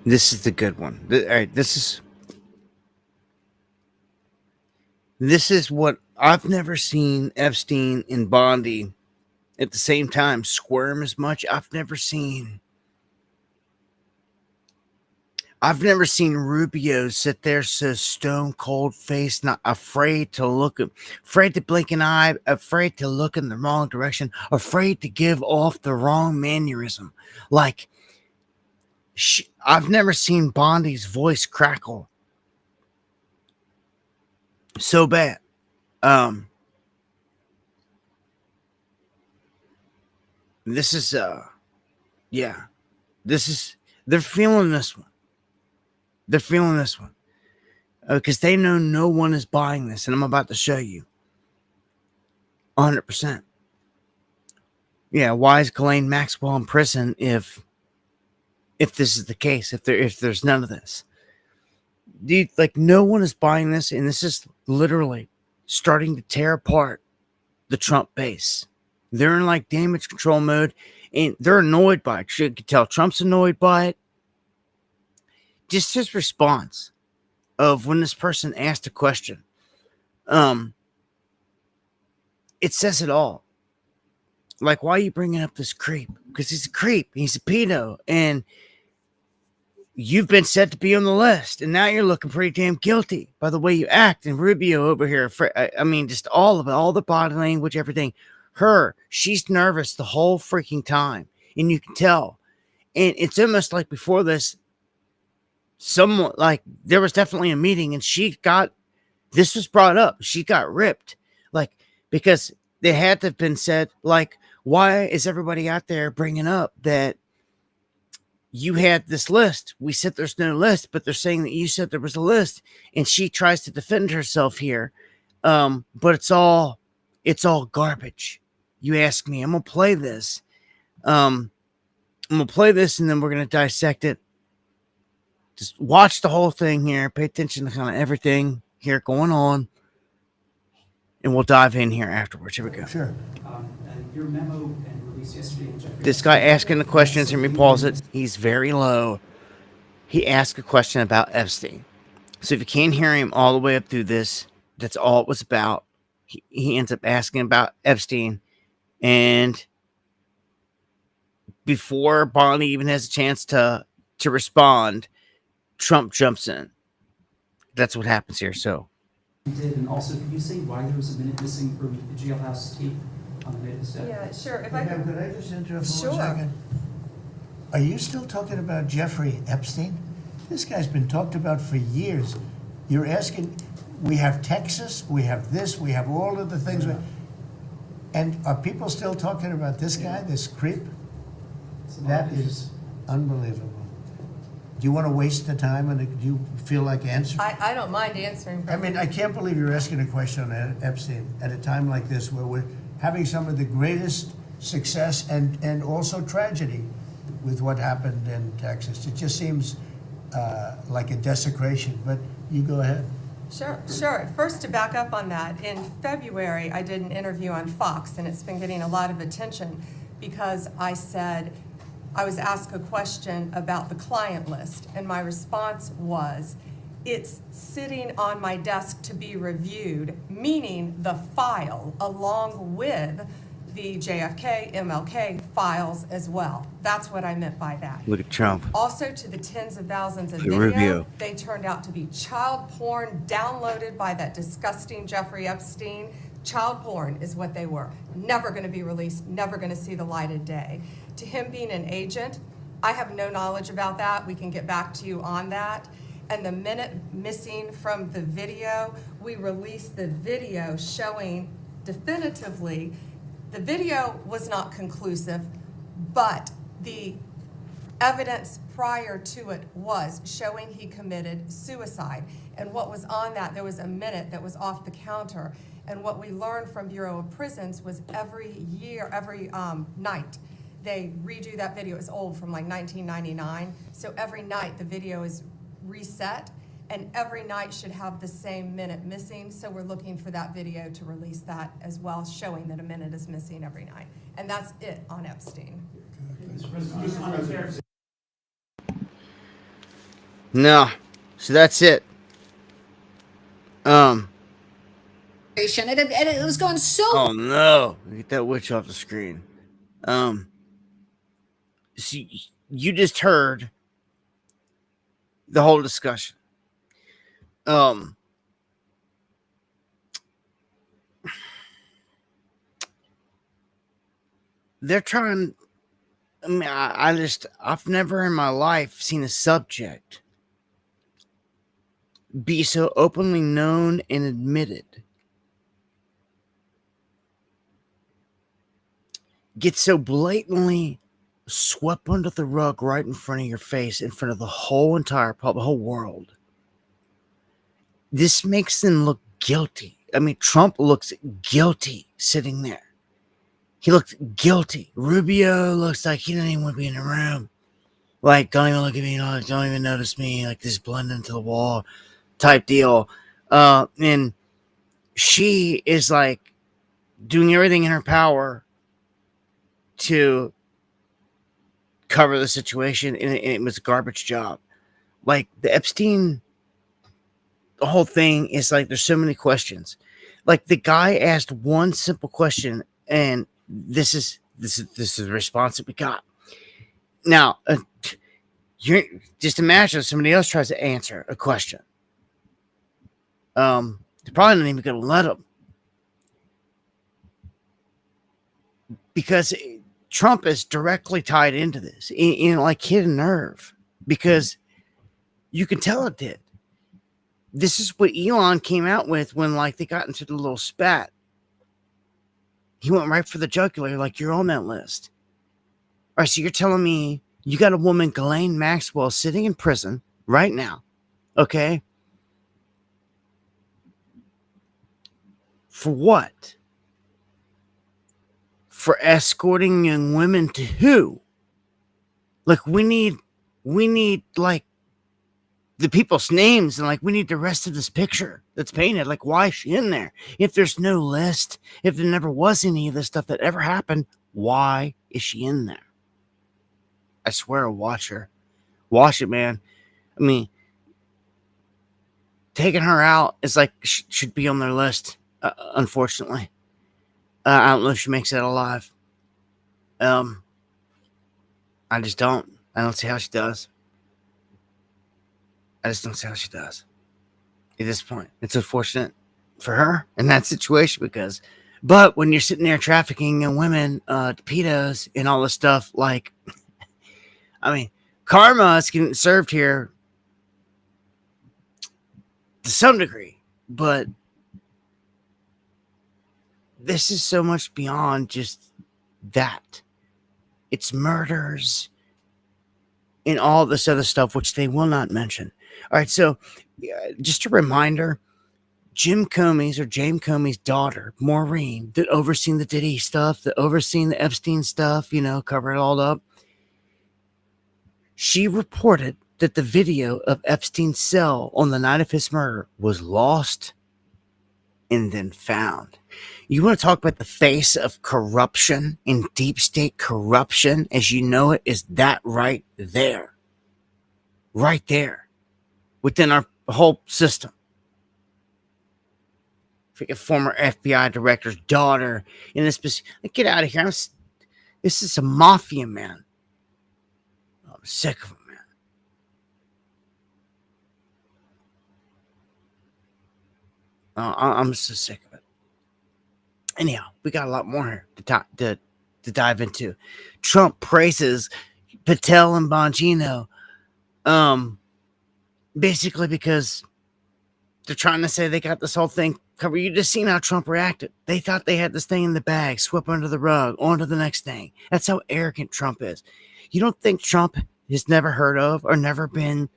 the good one. All right, this is what I've never seen Epstein and Bondi at the same time squirm as much. I've never seen I've never seen Rubio sit there so stone cold faced, not afraid to afraid to blink an eye, afraid to look in the wrong direction, afraid to give off the wrong mannerism. Like, I've never seen Bondi's voice crackle so bad. This is yeah. They're feeling this one. They're feeling this one. Because they know no one is buying this, and I'm about to show you. 100%. Yeah, why is Ghislaine Maxwell in prison if this is the case? If there's none of this, dude, like no one is buying this, and this is literally starting to tear apart the Trump base. They're in like damage control mode, and they're annoyed by it. You can tell Trump's annoyed by it. Just his response of when this person asked a question, it says it all. Like, why are you bringing up this creep? Because he's a creep. He's a pedo. And you've been set to be on the list. And now you're looking pretty damn guilty by the way you act. And Rubio over here, I mean, just all of it, all the body language, everything. She's nervous the whole freaking time. And you can tell. And it's almost like before this, there was definitely a meeting and this was brought up. She got ripped. Like, because they had to have been said, like, why is everybody out there bringing up that you had this list? We said there's no list, but they're saying that you said there was a list. And she tries to defend herself here. But it's all garbage. You ask me. I'm going to play this. I'm going to play this and then we're going to dissect it. Just watch the whole thing here. Pay attention to kind of everything here going on. And we'll dive in here afterwards. Here we go. Sure. Your memo and release yesterday. This guy asking the questions, let me pause it. He's very low. He asked a question about Epstein. So if you can't hear him all the way up through this, that's all it was about. He ends up asking about Epstein. And before Bonnie even has a chance to respond, Trump jumps in. That's what happens here. So. Did, and also, can you say why there was a minute missing from the jailhouse tape on the day of the set? Yeah, sure. If Madam, could I just interrupt for Sure. 1 second? Are you still talking about Jeffrey Epstein? This guy's been talked about for years. You're asking, we have Texas, we have this, we have all of the things. And are people still talking about this guy, this creep? That is unbelievable. Do you want to waste the time and do you feel like answering? I don't mind answering. I mean, I can't believe you're asking a question on Epstein at a time like this where we're having some of the greatest success and also tragedy with what happened in Texas. It just seems like a desecration, but you go ahead. Sure. First, to back up on that, in February, I did an interview on Fox, and it's been getting a lot of attention because I said, I was asked a question about the client list, and my response was, it's sitting on my desk to be reviewed, meaning the file along with the JFK, MLK files as well. That's what I meant by that. Look at Trump. Also, to the tens of thousands of Hey, video, Rubio. they turned out to be child porn downloaded by that disgusting Jeffrey Epstein. Child porn is what they were. Never going to be released, never going to see the light of day. To him being an agent, I have no knowledge about that. We can get back to you on that. And the minute missing from the video, we released the video showing definitively the video was not conclusive, but the evidence prior to it was showing he committed suicide. And what was on that, there was a minute that was off the counter. And what we learned from Bureau of Prisons was every night, they redo that video. It's old, from like 1999. So every night the video is reset, and every night should have the same minute missing. So we're looking for that video to release that as well, showing that a minute is missing every night. And that's it on Epstein. No. So that's it. And it was going so. Oh no. Get that witch off the screen. See, you just heard the whole discussion. They're trying. I mean, I've never in my life seen a subject be so openly known and admitted, get so blatantly swept under the rug right in front of your face, in front of the whole entire public, whole world. This makes them look guilty. I mean, Trump looks guilty sitting there. He looks guilty. Rubio looks like he doesn't even want to be in the room. Like, don't even look at me, don't even notice me, like this blend into the wall type deal. And she is like doing everything in her power to cover the situation, and it was a garbage job. Like the Epstein, the whole thing is like there's so many questions. Like the guy asked one simple question, and this is the response that we got. Now, you just imagine if somebody else tries to answer a question. They're probably not even going to let them, because Trump is directly tied into this in like hidden nerve, because you can tell it did. This is what Elon came out with when like they got into the little spat. He went right for the jugular, like, you're on that list. All right, so you're telling me you got a woman, Ghislaine Maxwell, sitting in prison right now, okay? For what? For escorting young women to who? Like, we need like the people's names, and like we need the rest of this picture that's painted. Like, why is she in there? If there's no list, if there never was any of this stuff that ever happened, why is she in there? I swear, watch her. Watch it, man. I mean, taking her out is like should be on their list. Unfortunately, I don't know if she makes that alive. I just don't. I don't see how she does. I just don't see how she does. At this point, it's unfortunate for her in that situation, but when you're sitting there trafficking young women, pedos, and all this stuff, like, I mean, karma is getting served here to some degree, but this is so much beyond just that. It's murders and all this other stuff, which they will not mention. All right, so just a reminder, James Comey's daughter, Maureen, that overseen the Diddy stuff, that overseen the Epstein stuff, cover it all up. She reported that the video of Epstein's cell on the night of his murder was lost and then found. You want to talk about the face of corruption and deep state corruption as you know it, is that right there. Right there. Within our whole system. A former FBI director's daughter in this. Get out of here. This is a mafia, man. I'm sick of him, man. I'm so sick of it. Anyhow, we got a lot more here to dive into. Trump praises Patel and Bongino, basically because they're trying to say they got this whole thing covered. You just seen how Trump reacted. They thought they had this thing in the bag, swept under the rug, on to the next thing. That's how arrogant Trump is. You don't think Trump has never heard of or never been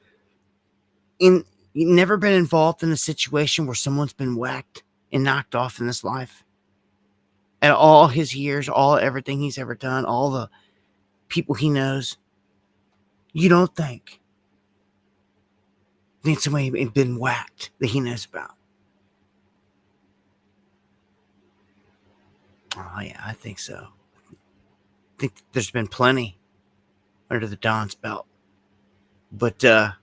involved in a situation where someone's been whacked and knocked off in this life? At all his years, everything he's ever done, all the people he knows, you don't think somebody been whacked that he knows about? Oh yeah, I think so. I think there's been plenty under the Don's belt, but you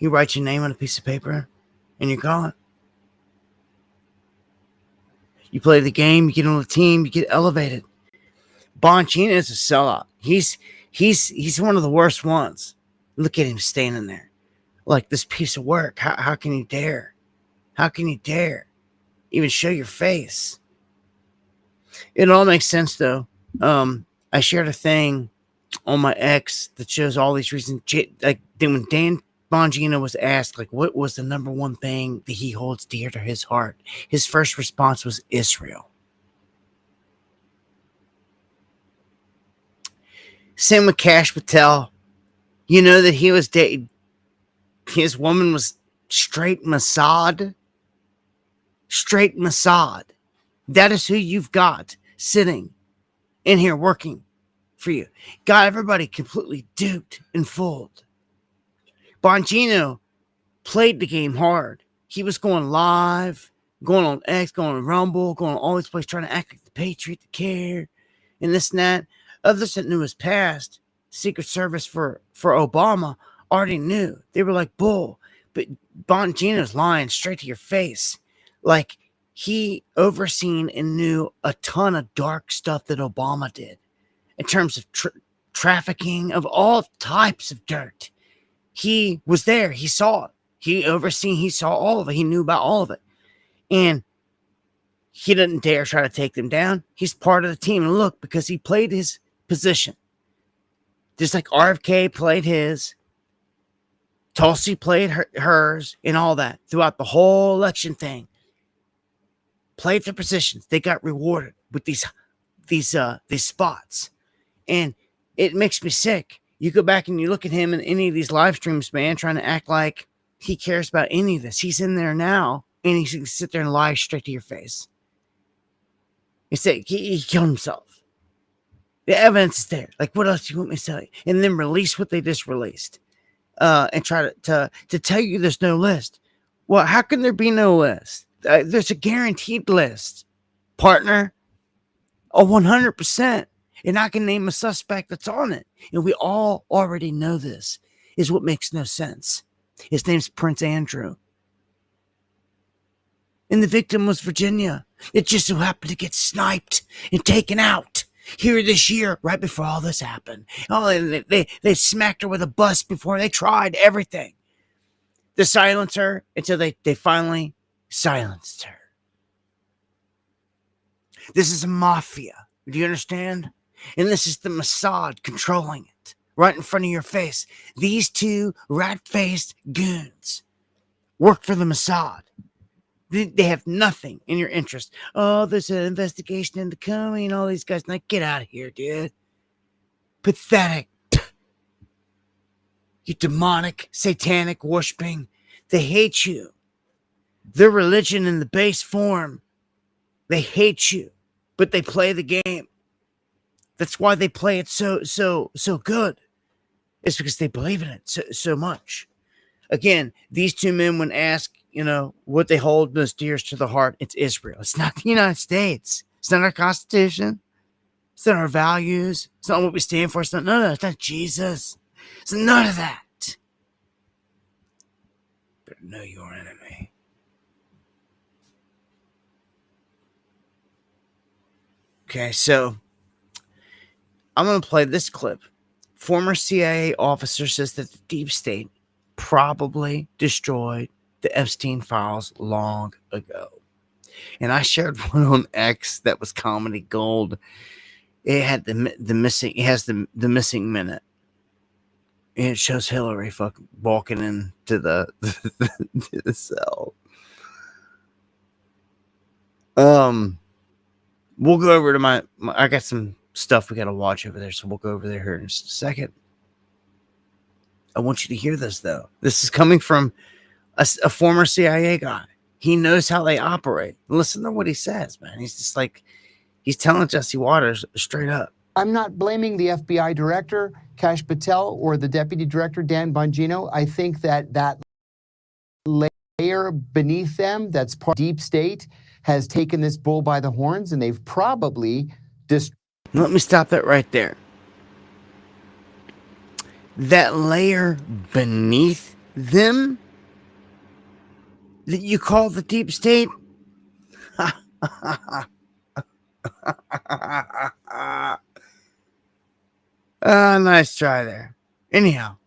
write your name on a piece of paper and you're gone. You play the game, you get on the team, you get elevated. Bongino is a sellout. He's one of the worst ones. Look at him standing there like this piece of work. How can you dare? How can you dare even show your face? It all makes sense though. I shared a thing on my ex that shows all these reasons. Like then when Dan Bongino was asked, like, what was the number one thing that he holds dear to his heart? His first response was Israel. Same with Kash Patel. You know that he was dating, his woman was straight Mossad. Straight Mossad. That is who you've got sitting in here working for you. Got everybody completely duped and fooled. Bongino played the game hard. He was going live, going on X, going on Rumble, going on all these places, trying to act like the Patriot, the care, and this and that. Others that knew his past, Secret Service for Obama, already knew. They were like, bull. But Bongino's lying straight to your face. Like, he overseen and knew a ton of dark stuff that Obama did in terms of trafficking of all types of dirt. He was there. He saw it. He saw all of it. He knew about all of it. And he didn't dare try to take them down. He's part of the team. And look, because he played his position. Just like RFK played his, Tulsi played hers, and all that throughout the whole election thing. Played their positions. They got rewarded with these spots. And it makes me sick. You go back and you look at him in any of these live streams, man, trying to act like he cares about any of this. He's in there now, and he can sit there and lie straight to your face. It's like he killed himself. The evidence is there. Like, what else do you want me to tell you? And then release what they just released. And try to tell you there's no list. Well, how can there be no list? There's a guaranteed list, partner. 100%. And I can name a suspect that's on it. And we all already know this. Is what makes no sense. His name's Prince Andrew. And the victim was Virginia. It just so happened to get sniped and taken out here this year, right before all this happened. Oh, they smacked her with a bus before they tried everything to silence her until they finally silenced her. This is a mafia. Do you understand? And this is the Mossad controlling it right in front of your face. These two rat-faced goons work for the Mossad. They have nothing in your interest. Oh, there's an investigation into Comey and all these guys. Like, get out of here, dude. Pathetic. You demonic, satanic, worshiping. They hate you. Their religion in the base form. They hate you. But they play the game. That's why they play it so good. It's because they believe in it so much. Again, these two men, when asked, what they hold most dearest to the heart, it's Israel. It's not the United States. It's not our Constitution. It's not our values. It's not what we stand for. It's not none of that. It's not Jesus. It's none of that. Better know your enemy. Okay, so I'm going to play this clip. Former CIA officer says that the deep state probably destroyed the Epstein files long ago. And I shared one on X that was comedy gold. It had the missing. It has the missing minute. And it shows Hillary fucking walking into the cell. We'll go over to my I got some stuff we got to watch over there, so we'll go over there here in just a second. I want you to hear this, though. This is coming from a former CIA guy. He knows how they operate. Listen to what he says, man. He's just like, he's telling Jesse Waters straight up. I'm not blaming the FBI director, Kash Patel, or the deputy director, Dan Bongino. I think that layer beneath them, that's part of the deep state, has taken this bull by the horns, and they've probably Let me stop that right there. That layer beneath them that you call the deep state? Nice try there. Anyhow,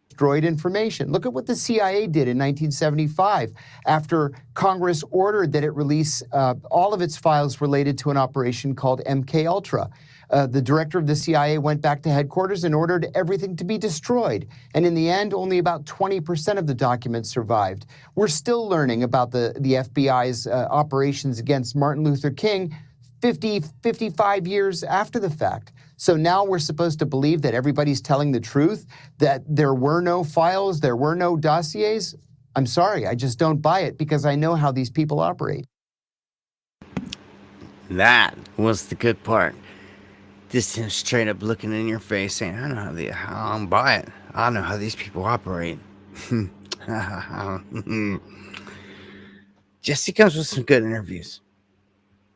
destroyed information. Look at what the CIA did in 1975 after Congress ordered that it release all of its files related to an operation called MK Ultra. The director of the CIA went back to headquarters and ordered everything to be destroyed. And in the end, only about 20% of the documents survived. We're still learning about the FBI's operations against Martin Luther King 55 years after the fact. So now we're supposed to believe that everybody's telling the truth, that there were no files, there were no dossiers? I'm sorry, I just don't buy it because I know how these people operate. that was the good part. Just him straight up looking in your face saying, I don't buy it. I know how these people operate. Jesse comes with some good interviews.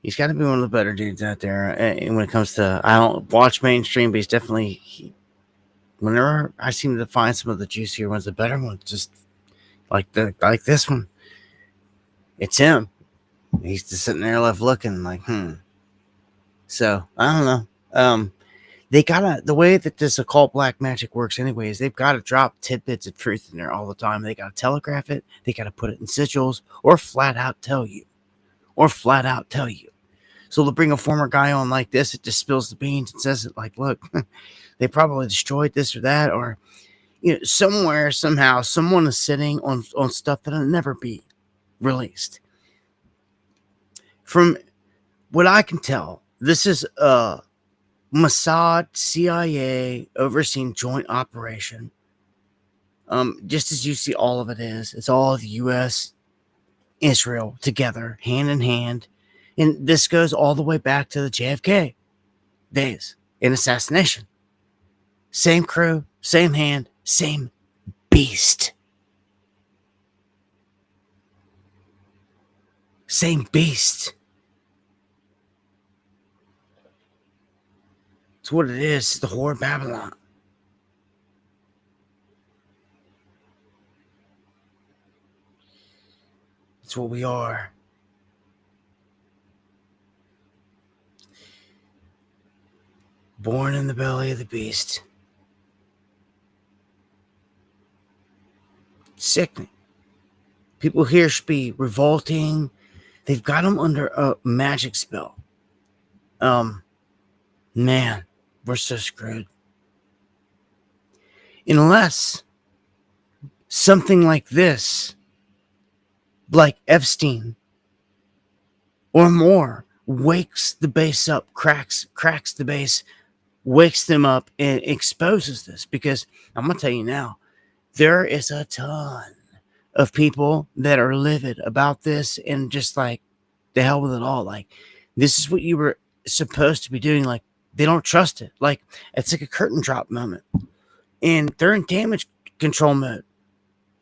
He's got to be one of the better dudes out there. And when it comes to, I don't watch mainstream, but he's definitely, whenever I seem to find some of the juicier ones, the better ones, just like this one, it's him. He's just sitting there left looking like, So I don't know. They gotta, the way that this occult black magic works anyway is they've got to drop tidbits of truth in there all the time. They got to telegraph it. They got to put it in sigils or flat out tell you. So they'll bring a former guy on like this. It just spills the beans and says it like, look, they probably destroyed this or that. Or, somewhere, somehow, someone is sitting on stuff that'll never be released. From what I can tell, this is a Mossad, CIA overseeing joint operation. Just as you see all of it is. It's all the U.S., Israel together, hand in hand. And this goes all the way back to the JFK days in assassination. Same crew, same hand, same beast. Same beast. It's what it is. It's the whore of Babylon. It's what we are. Born in the belly of the beast. Sickening. People here should be revolting. They've got them under a magic spell. Man, we're so screwed. Unless something like this, like Epstein or more, wakes the base up, cracks the base, wakes them up and exposes this. Because I'm going to tell you now, there is a ton of people that are livid about this and just like, the hell with it all. Like, this is what you were supposed to be doing. Like, they don't trust it. Like, it's like a curtain drop moment. And they're in damage control mode.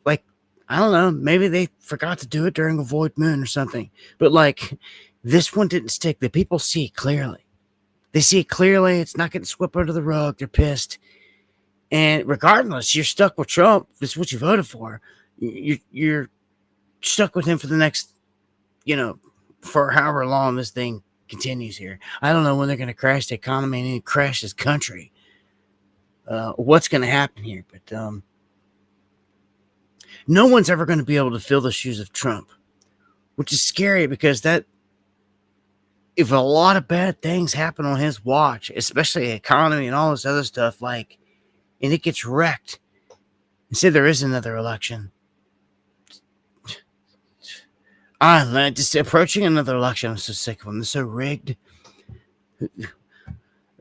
Like, I don't know, maybe they forgot to do it during a void moon or something. But like, this one didn't stick. The people see it clearly. They see it clearly. It's not getting swept under the rug. They're pissed. And regardless, you're stuck with Trump. This is what you voted for. You're stuck with him for the next, for however long this thing continues here. I don't know when they're going to crash the economy and crash this country. What's going to happen here? But no one's ever going to be able to fill the shoes of Trump, which is scary because that, if a lot of bad things happen on his watch, especially the economy and all this other stuff, like, and it gets wrecked, and say there is another election. I'm just approaching another election. I'm so sick of them. They're so rigged.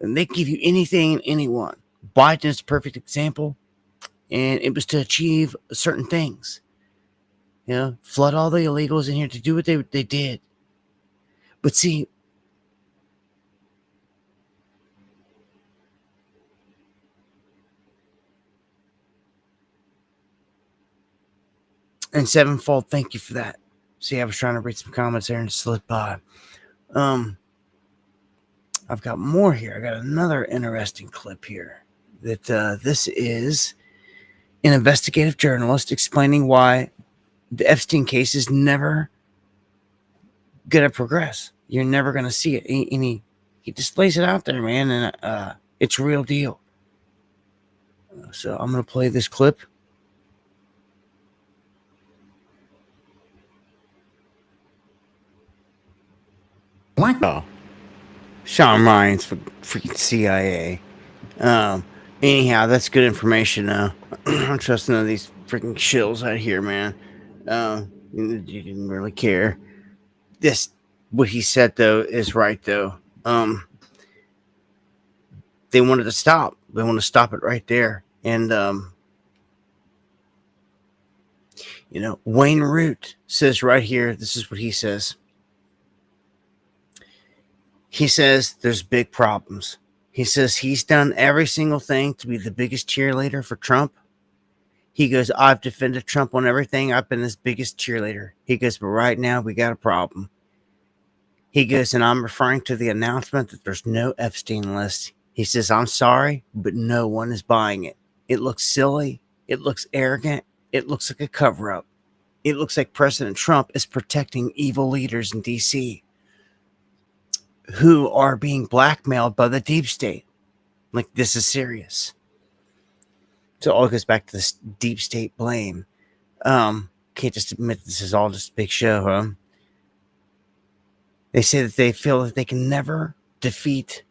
And they give you anything and anyone. Biden is a perfect example. And it was to achieve certain things. Flood all the illegals in here to do what they did. But see, and Sevenfold, thank you for that. See, I was trying to read some comments there and it slid by. I've got more here. I got another interesting clip here. That this is an investigative journalist explaining why the Epstein case is never going to progress. You're never going to see it. And he just lays it out there, man, and it's a real deal. So I'm going to play this clip. Blackmail. Sean Ryan's for freaking CIA. Anyhow, that's good information. I don't trust none of these freaking shills out here, man. You didn't really care. What he said though is right though. They wanted to stop. They want to stop it right there. And Wayne Root says right here. This is what he says. He says there's big problems. He says he's done every single thing to be the biggest cheerleader for Trump. He goes, I've defended Trump on everything. I've been his biggest cheerleader. He goes, but right now we got a problem. He goes, and I'm referring to the announcement that there's no Epstein list. He says, I'm sorry, but no one is buying it. It looks silly. It looks arrogant. It looks like a cover-up. It looks like President Trump is protecting evil leaders in D.C. who are being blackmailed by the deep state. Like, this is serious. So it all goes back to this deep state blame. Can't just admit this is all just a big show, huh? They say that they feel that they can never defeat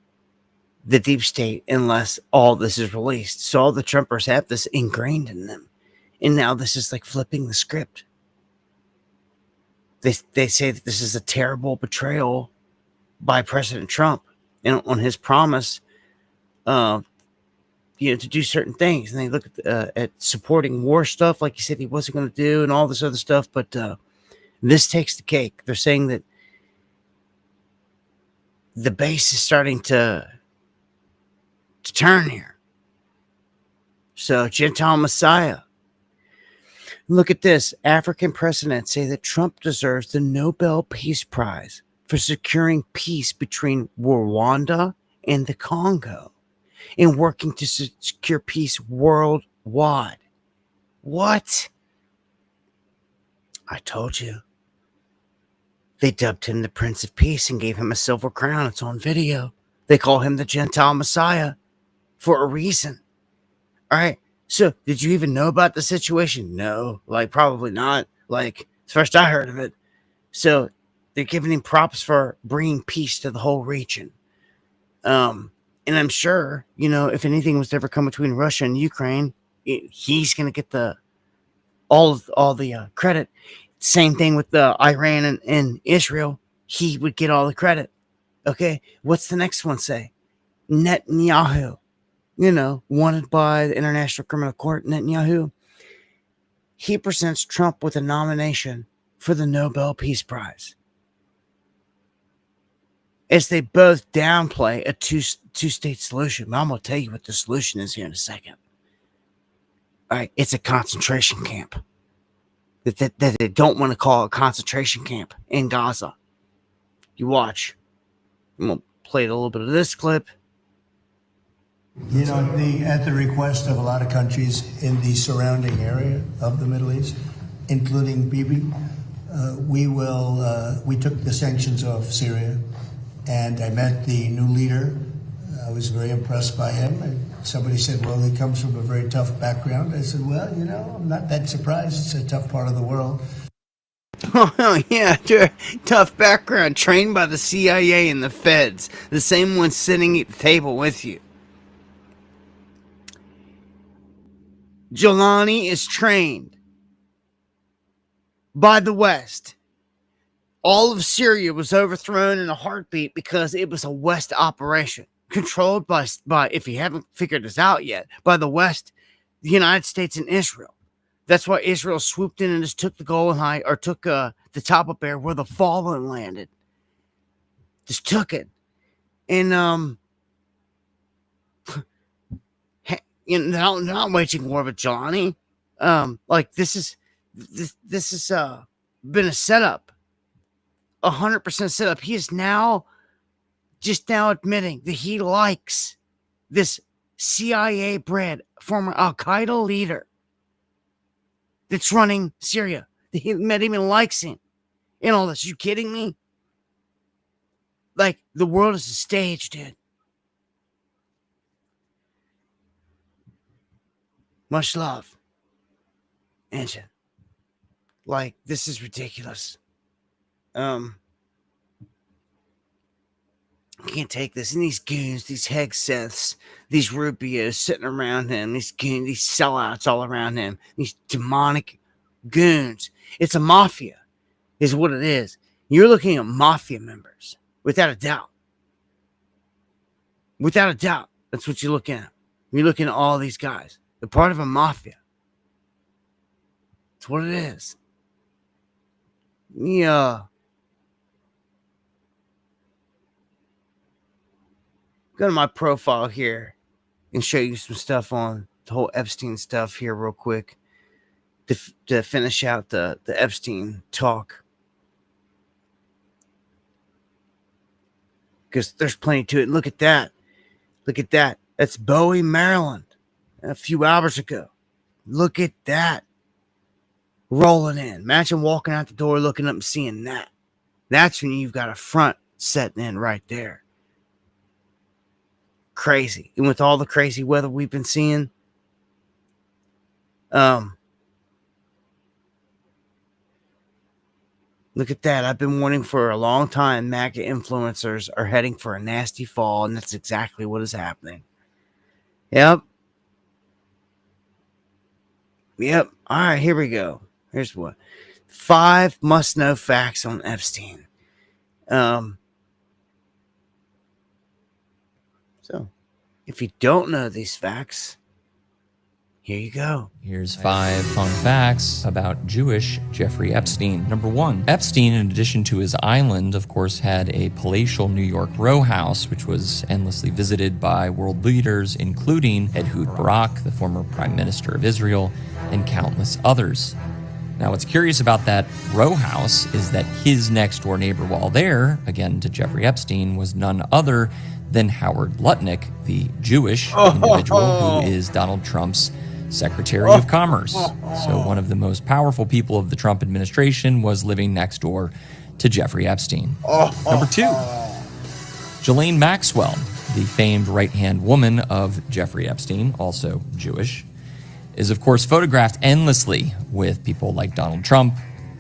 the deep state unless all this is released. So all the Trumpers have this ingrained in them. And now this is like flipping the script. They say that this is a terrible betrayal by President Trump and on his promise to do certain things. And they look at supporting war stuff like he said he wasn't going to do and all this other stuff. But this takes the cake. They're saying that the base is starting to turn here. So, Gentile Messiah. Look at this. African presidents say that Trump deserves the Nobel Peace Prize for securing peace between Rwanda and the Congo and working to secure peace worldwide. What? I told you. They dubbed him the Prince of Peace and gave him a silver crown. It's on video. They call him the Gentile Messiah for a reason. All right. So, did you even know about the situation? No. Probably not. It's first I heard of it. So, they're giving him props for bringing peace to the whole region. And I'm sure, if anything was to ever come between Russia and Ukraine, he's going to get all the credit. Same thing with Iran and Israel. He would get all the credit. Okay, what's the next one say? Netanyahu, wanted by the International Criminal Court, Netanyahu. He presents Trump with a nomination for the Nobel Peace Prize. As they both downplay a two-state solution. I'm going to tell you what the solution is here in a second. All right, it's a concentration camp. That they don't want to call a concentration camp in Gaza. You watch. I'm going to play a little bit of this clip. At the request of a lot of countries in the surrounding area of the Middle East, including Bibi, we took the sanctions off Syria, and I met the new leader. I was very impressed by him. And somebody said, well, he comes from a very tough background. I said, well, I'm not that surprised. It's a tough part of the world. Oh, yeah, tough background, trained by the CIA and the feds, the same ones sitting at the table with you. Jelani is trained by the West. All of Syria was overthrown in a heartbeat because it was a West operation controlled by, if you haven't figured this out yet, by the West, the United States, and Israel. That's why Israel swooped in and just took the Golan Heights, or took the top of Bear where the Fallen landed. Just took it. And, they're not waging war with Jelani. This is been a setup. 100% setup. He is now admitting that he likes this CIA bred former Al Qaeda leader that's running Syria. He met him and likes him and all this. You kidding me? The world is a stage, dude. Much love. Engine. Like, this is ridiculous. I can't take this. And these goons, these Hegseths, these Rubios sitting around him, these goons, these sellouts all around him, these demonic goons. It's a mafia, is what it is. You're looking at mafia members, without a doubt. Without a doubt, that's what you're looking at. You're looking at all these guys. They're part of a mafia. That's what it is. Yeah. Go to my profile here and show you some stuff on the whole Epstein stuff here real quick to finish out the Epstein talk. Because there's plenty to it. Look at that. Look at that. That's Bowie, Maryland. A few hours ago. Look at that. Rolling in. Imagine walking out the door, looking up and seeing that. That's when you've got a front setting in right there. Crazy. And with all the crazy weather we've been seeing, look at that. I've been warning for a long time. MAGA influencers are heading for a nasty fall, and that's exactly what is happening. Yep. All right, here we go. Here's what. 5 must-know facts on Epstein. So, if you don't know these facts, here you go. Here's 5 fun facts about Jewish Jeffrey Epstein. Number 1, Epstein, in addition to his island, of course, had a palatial New York row house, which was endlessly visited by world leaders, including Ehud Barak, the former prime minister of Israel, and countless others. Now, what's curious about that row house is that his next-door neighbor while there, again to Jeffrey Epstein, was none other than Howard Lutnick, the Jewish individual who is Donald Trump's Secretary of Commerce. So one of the most powerful people of the Trump administration was living next door to Jeffrey Epstein. Number 2, Ghislaine Maxwell, the famed right-hand woman of Jeffrey Epstein, also Jewish, is of course photographed endlessly with people like Donald Trump,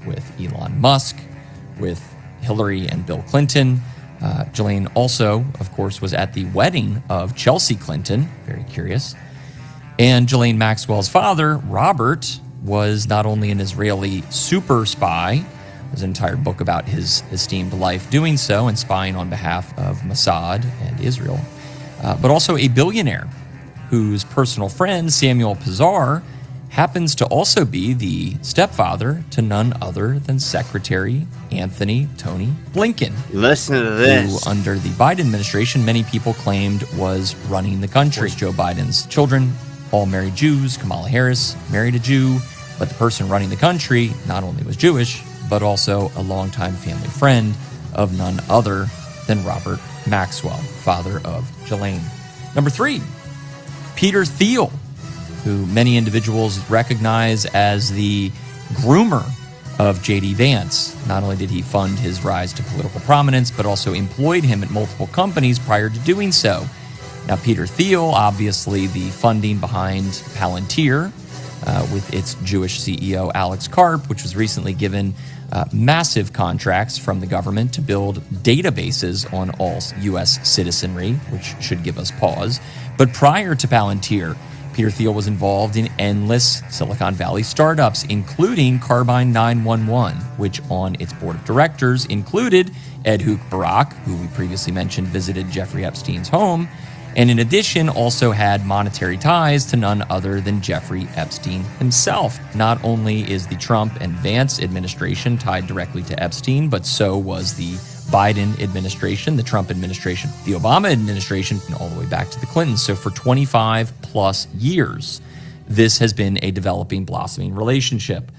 with Elon Musk, with Hillary and Bill Clinton. Ghislaine also, of course, was at the wedding of Chelsea Clinton. Very curious. And Ghislaine Maxwell's father, Robert, was not only an Israeli super spy, there's an entire book about his esteemed life doing so and spying on behalf of Mossad and Israel, but also a billionaire whose personal friend, Samuel Pizar, happens to also be the stepfather to none other than Secretary Anthony Tony Blinken. Listen to this. Who, under the Biden administration, many people claimed was running the country. Joe Biden's children, all married Jews. Kamala Harris married a Jew. But the person running the country not only was Jewish, but also a longtime family friend of none other than Robert Maxwell, father of Ghislaine. Number 3, Peter Thiel, who many individuals recognize as the groomer of J.D. Vance. Not only did he fund his rise to political prominence, but also employed him at multiple companies prior to doing so. Now, Peter Thiel, obviously the funding behind Palantir, with its Jewish CEO Alex Karp, which was recently given massive contracts from the government to build databases on all U.S. citizenry, which should give us pause. But prior to Palantir, Peter Thiel was involved in endless Silicon Valley startups, including Carbine 911, which on its board of directors included Ehud Barak, who we previously mentioned visited Jeffrey Epstein's home, and in addition also had monetary ties to none other than Jeffrey Epstein himself. Not only is the Trump and Vance administration tied directly to Epstein, but so was the Biden administration, the Trump administration, the Obama administration, and all the way back to the Clintons. So for 25 plus years, this has been a developing, blossoming relationship.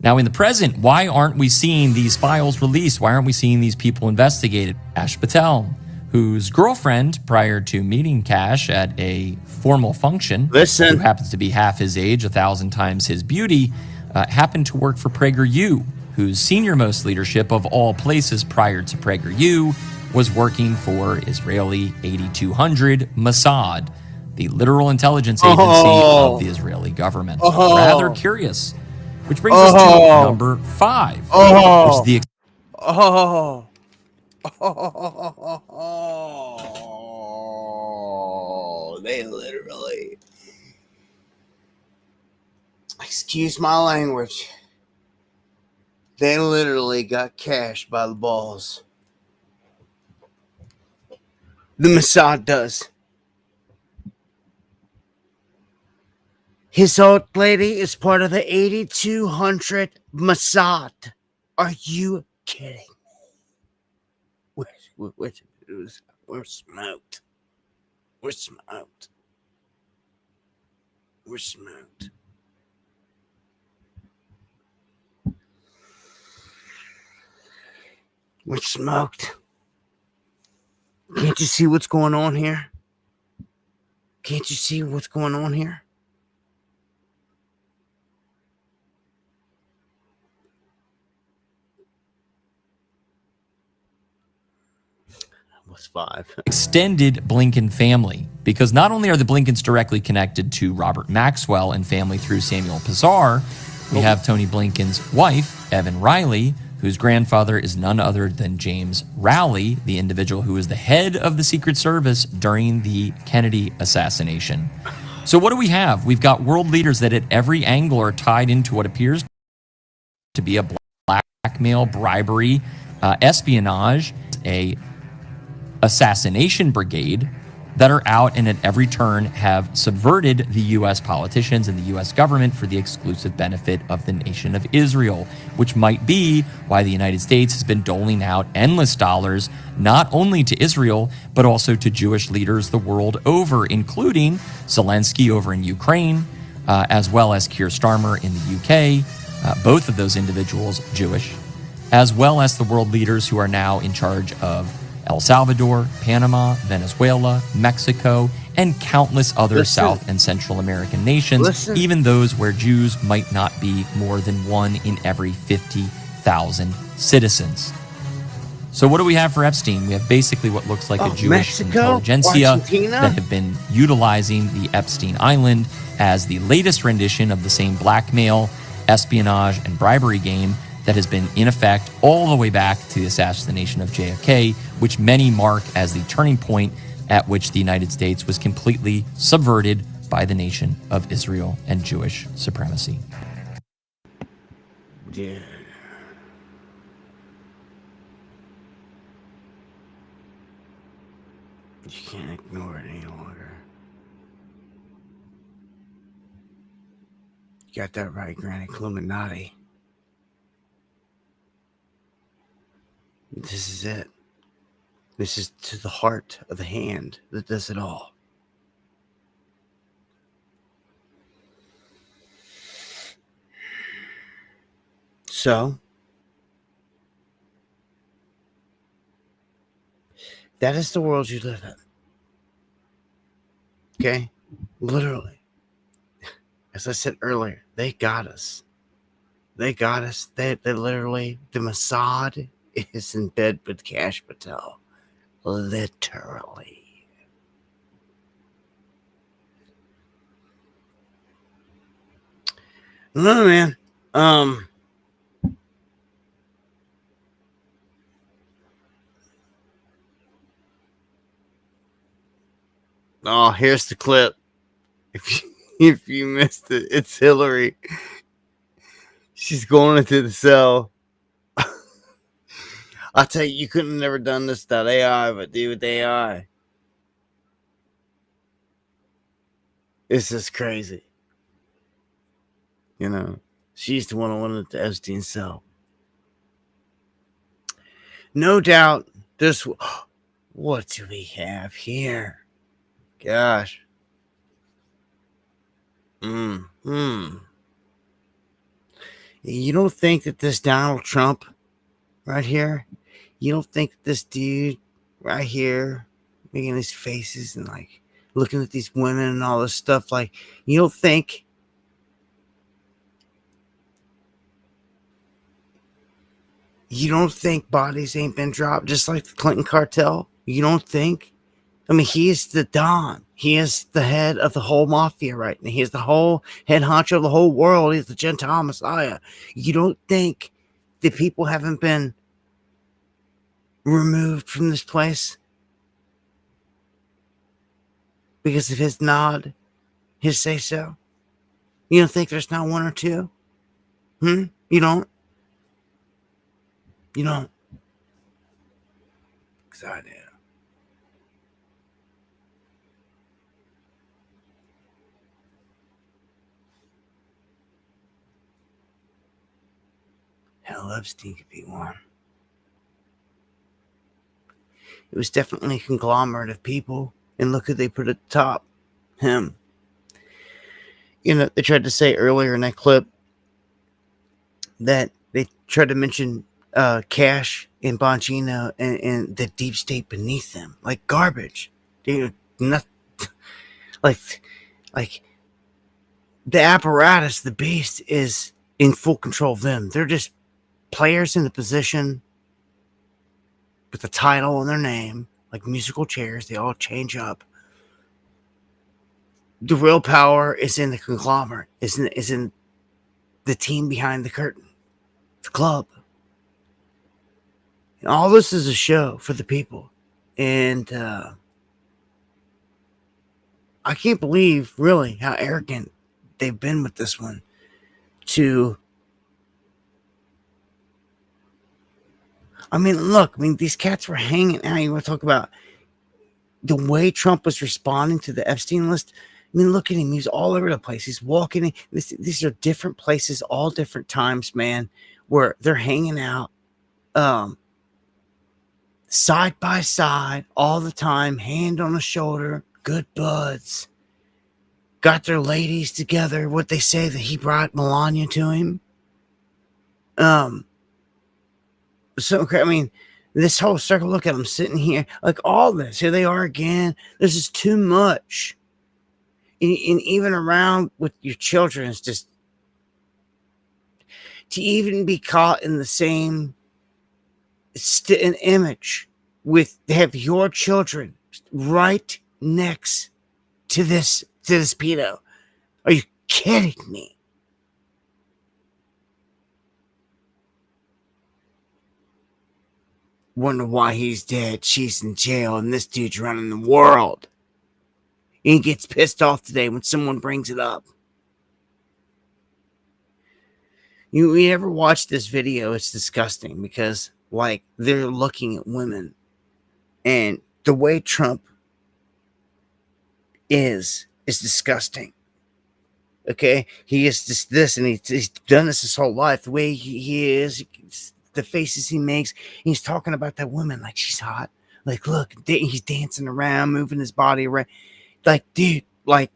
Now, in the present, why aren't we seeing these files released? Why aren't we seeing these people investigated? Ash Patel, whose girlfriend, prior to meeting Cash at a formal function, who happens to be half his age, 1,000 times his beauty, happened to work for PragerU, whose senior-most leadership of all places prior to PragerU was working for Israeli 8200 Mossad. the literal intelligence agency of the Israeli government. Rather curious. Which brings us to number 5, which is the They literally, excuse my language, they literally got cashed by the balls. The Mossad does. His old lady is part of the 8200 Mossad. Are you kidding me? We're smoked. We're smoked. We're smoked. We're smoked. Can't you see what's going on here? Can't you see what's going on here? Was 5. extended Blinken family, because not only are the Blinkens directly connected to Robert Maxwell and family through Samuel Pizarro, we have Tony Blinken's wife, Evan Riley, whose grandfather is none other than James Rowley, the individual who was the head of the Secret Service during the Kennedy assassination. So what do we have? We've got world leaders that at every angle are tied into what appears to be a blackmail, bribery, espionage, a assassination brigade that are out and at every turn have subverted the U.S. politicians and the U.S. government for the exclusive benefit of the nation of Israel, which might be why the United States has been doling out endless dollars, not only to Israel, but also to Jewish leaders the world over, including Zelensky over in Ukraine, as well as Keir Starmer in the UK, both of those individuals Jewish, as well as the world leaders who are now in charge of El Salvador, Panama, Venezuela, Mexico, and countless other South and Central American nations, even those where Jews might not be more than 1 in every 50,000 citizens. So what do we have for Epstein? We have basically what looks like a Jewish intelligentsia that have been utilizing the Epstein Island as the latest rendition of the same blackmail, espionage, and bribery game that has been in effect all the way back to the assassination of JFK, which many mark as the turning point at which the United States was completely subverted by the nation of Israel and Jewish supremacy. Dude. You can't ignore it any longer. You got that right, Granny Illuminati. This is it. This is to the heart of the hand that does it all. So, that is the world you live in. Okay? Literally. As I said earlier, they got us. They got us. They literally, the Mossad is in bed with Kash Patel. Literally. No, man. Oh, here's the clip. If you missed it, it's Hillary. She's going into the cell. I tell you, you couldn't have never done this without AI, but dude, with AI, it's just crazy. You know, she's the one who went into Epstein's cell. No doubt, this. What do we have here? Gosh. You don't think that this Donald Trump right here, you don't think that this dude right here making his faces and like looking at these women and all this stuff, like, you don't think bodies ain't been dropped just like the Clinton cartel? You don't think? I mean, he is the Don. He is the head of the whole mafia right now. He is the whole head honcho of the whole world. He's the Gentile Messiah. You don't think that people haven't been removed from this place because of his nod, his say-so? You don't think there's not one or two? You don't? You don't? Because I do. Hell, Epstein could be one. It was definitely a conglomerate of people. And look who they put at the top. Him. You know, they tried to say earlier in that clip that they tried to mention Cash and Bongino and the deep state beneath them. Like garbage. Dude, nothing. Like the apparatus, the beast, is in full control of them. They're just players in the position with the title in their name, like musical chairs. They all change up. The real power is in the conglomerate, is in the team behind the curtain, the club. And all this is a show for the people. And I can't believe, really, how arrogant they've been with this one. Look, these cats were hanging out. You want to talk about the way Trump was responding to the Epstein list? Look at him. He's all over the place. He's walking in. These are different places, all different times, man, where they're hanging out side by side all the time, hand on the shoulder, good buds. Got their ladies together. What they say that he brought Melania to him. This whole circle, look at them sitting here, like all this. Here they are again. This is too much. And even around with your children, it's just to even be caught in the same an image with have your children right next to this pedo. Are you kidding me? Wonder why he's dead. She's in jail, and this dude's running the world. He gets pissed off today when someone brings it up. You ever watch this video? It's disgusting because, like, they're looking at women, and the way Trump is disgusting. Okay, he is just this, and he's done this his whole life. The way he is. The faces he makes, he's talking about that woman like she's hot. Like, look, he's dancing around, moving his body around. Like, dude, like,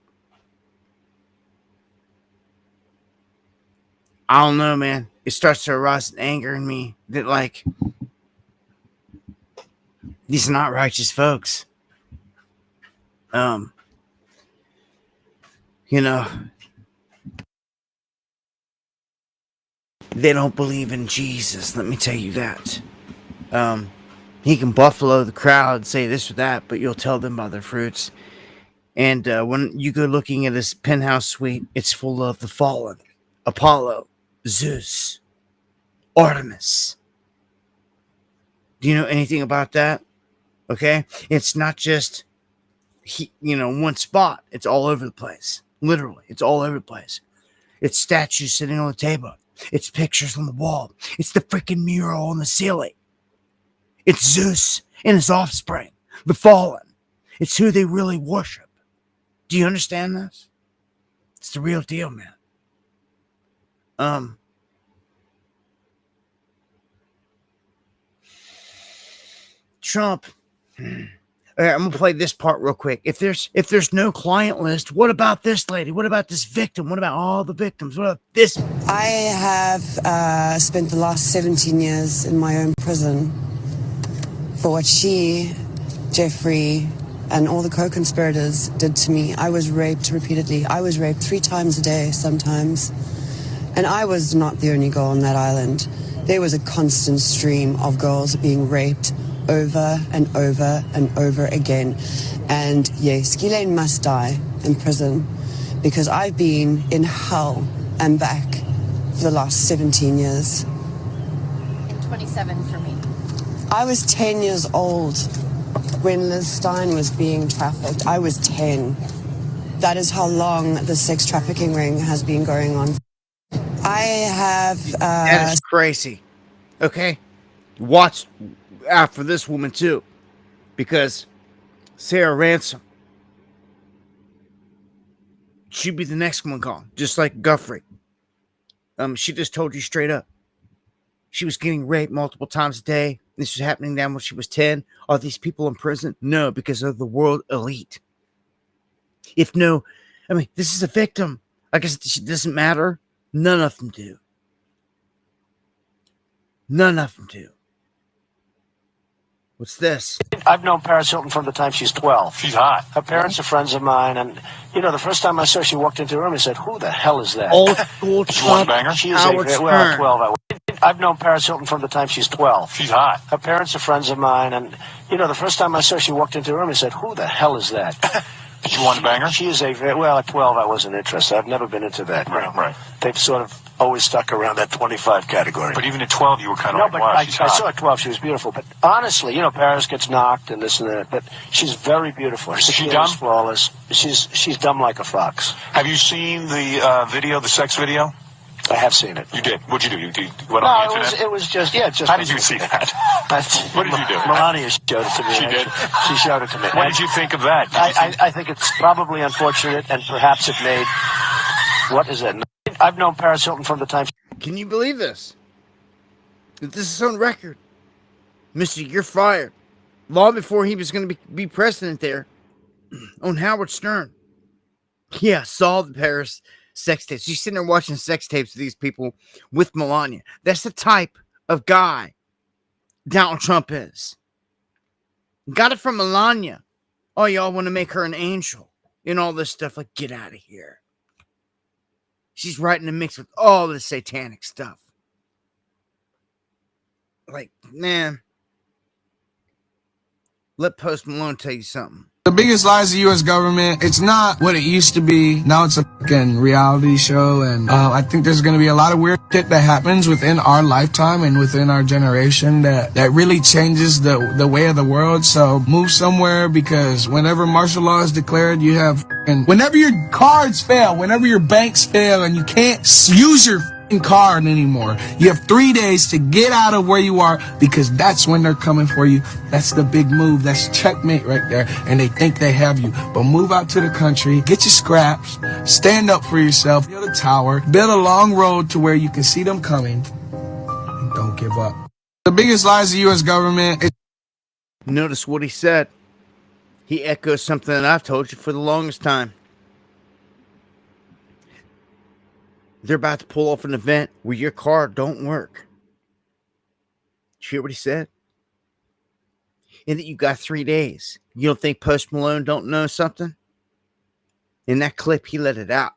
I don't know, man. It starts to arouse anger in me that, like, these are not righteous folks. They don't believe in Jesus. Let me tell you that. He can buffalo the crowd, say this or that, but you'll tell them by their fruits. And when you go looking at his penthouse suite, it's full of the fallen. Apollo, Zeus, Artemis. Do you know anything about that? Okay? It's not just, one spot. It's all over the place. Literally, it's all over the place. It's statues sitting on the table. It's pictures on the wall. It's the freaking mural on the ceiling. It's Zeus and his offspring, the fallen. It's who they really worship. Do you understand this? It's the real deal, man. Trump. All right, I'm gonna play this part real quick. If there's no client list, what about this lady? What about this victim? What about all the victims? What about this? I have spent the last 17 years in my own prison for what she, Jeffrey, and all the co-conspirators did to me. I was raped repeatedly. I was raped 3 times a day sometimes. And I was not the only girl on that island. There was a constant stream of girls being raped over and over and over again. And yes, Ghislaine must die in prison because I've been in hell and back for the last 17 years. And 27 for me. I was 10 years old when Liz Stein was being trafficked. I was 10. That is how long the sex trafficking ring has been going on. I have... That is crazy. Okay? Watch out for this woman, too. Because Sarah Ransom, she'd be the next one gone, just like Guthrie. She just told you straight up. She was getting raped multiple times a day. This was happening down when she was 10. Are these people in prison? No, because of the world elite. If no, I mean, this is a victim. I guess it doesn't matter. None of them do. None of them do. What's this? I've known Paris Hilton from the time she's 12. She's hot. Her parents are friends of mine, and you know, the first time I saw her, she walked into the room and said, "Who the hell is that?" Old school Trump. She is well, 12. I've known Paris Hilton from the time she's 12. She's hot. Her parents are friends of mine, and you know, the first time I saw her, she walked into the room and said, "Who the hell is that?" Did you want to bang her? She is well, at 12, I wasn't interested. I've never been into that. Right. They've sort of always stuck around that 25 category. But even at 12, you were kind of wow, she's hot. I saw at 12, she was beautiful. But honestly, you know, Paris gets knocked and this and that, but she's very beautiful. Is she dumb? Flawless. She's dumb like a fox. Have you seen the video, the sex video? I have seen it. You did? What'd you do? You went on the internet? It was just... How did you see that? What did you do? Melania showed it to me. She did? She showed it to me. What did you think of that? I think it's probably unfortunate, and perhaps it made... What is it? I've known Paris Hilton from the time... Can you believe this? That this is on record. Mister, you're fired. Long before he was going to be president there. On Howard Stern. Yeah, saw the Paris... sex tapes. You're sitting there watching sex tapes of these people with Melania. That's the type of guy Donald Trump is. Got it from Melania. Oh, y'all want to make her an angel and all this stuff. Like, get out of here. She's right in the mix with all this satanic stuff. Like, man. Let Post Malone tell you something. The biggest lie is the U.S. government. It's not what it used to be. Now it's a fucking reality show, and I think there's going to be a lot of weird shit that happens within our lifetime and within our generation that really changes the way of the world. So move somewhere, because whenever martial law is declared, you have, and whenever your cards fail, whenever your banks fail, and you can't use your card anymore, you have 3 days to get out of where you are, because that's when they're coming for you. That's the big move. That's checkmate right there. And they think they have you. But move out to the country, get your scraps, stand up for yourself, build a tower, build a long road to where you can see them coming, and don't give up. The biggest lie is the U.S. government. Notice what he said. He echoes something that I've told you for the longest time. They're about to pull off an event where your card don't work. Did you hear what he said? And that you got 3 days. You don't think Post Malone don't know something? In that clip, he let it out.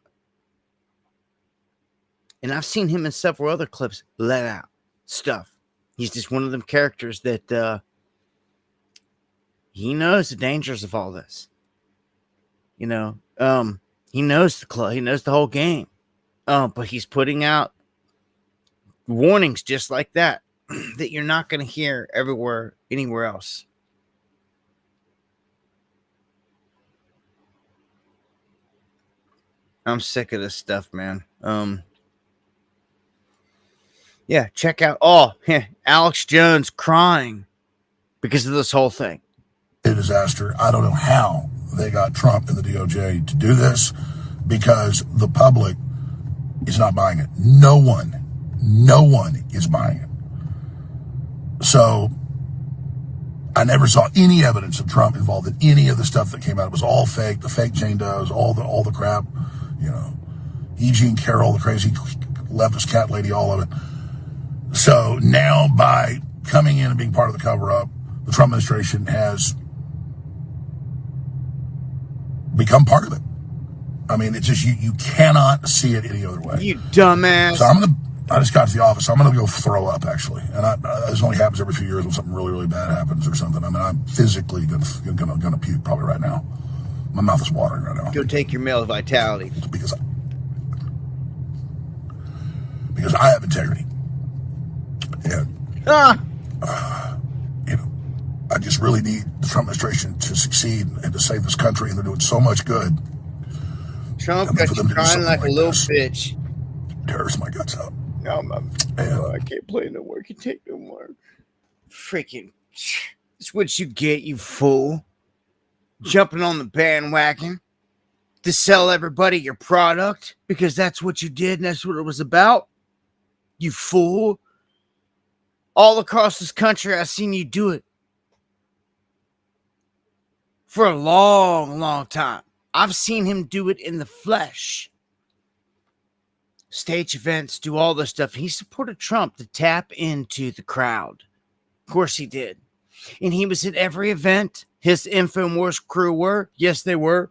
And I've seen him in several other clips let out stuff. He's just one of them characters that he knows the dangers of all this. You know, he knows the club. He knows the whole game. But he's putting out warnings just like that, that you're not going to hear anywhere else. I'm sick of this stuff, man. Yeah, check out. Alex Jones crying because of this whole thing. A disaster. I don't know how they got Trump and the DOJ to do this, because the public is not buying it. No one is buying it. So I never saw any evidence of Trump involved in any of the stuff that came out. It was all fake. The fake Jane Does, all the crap, you know, E. Jean Carroll, the crazy leftist cat lady, all of it. So now, by coming in and being part of the cover-up, the Trump administration has become part of it. I mean, it's just, you cannot see it any other way. You dumbass. So I just got to the office. I'm going to go throw up, actually. And this only happens every few years when something really, really bad happens or something. I mean, I'm physically going to puke probably right now. My mouth is watering right now. Go take your male vitality. Because I have integrity. And, I just really need the Trump administration to succeed and to save this country, and they're doing so much good. Trump got you crying like a little bitch. Tears my guts out. No, I can't play no more. I can take no more. Freaking. That's what you get, you fool. Jumping on the bandwagon to sell everybody your product because that's what you did and that's what it was about. You fool. All across this country, I've seen you do it. For a long, long time. I've seen him do it in the flesh. Stage events, do all this stuff. He supported Trump to tap into the crowd. Of course he did. And he was at every event. His InfoWars crew were. Yes, they were.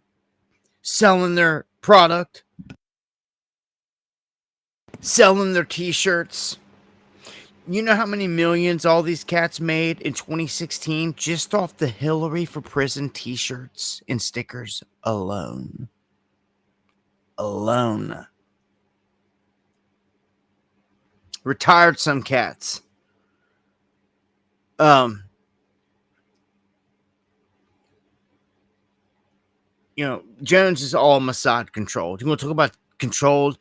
Selling their product. Selling their t-shirts. You know how many millions all these cats made in 2016 just off the Hillary for Prison t-shirts and stickers alone. Alone. Retired some cats. Jones is all Mossad controlled. You want to talk about controlled?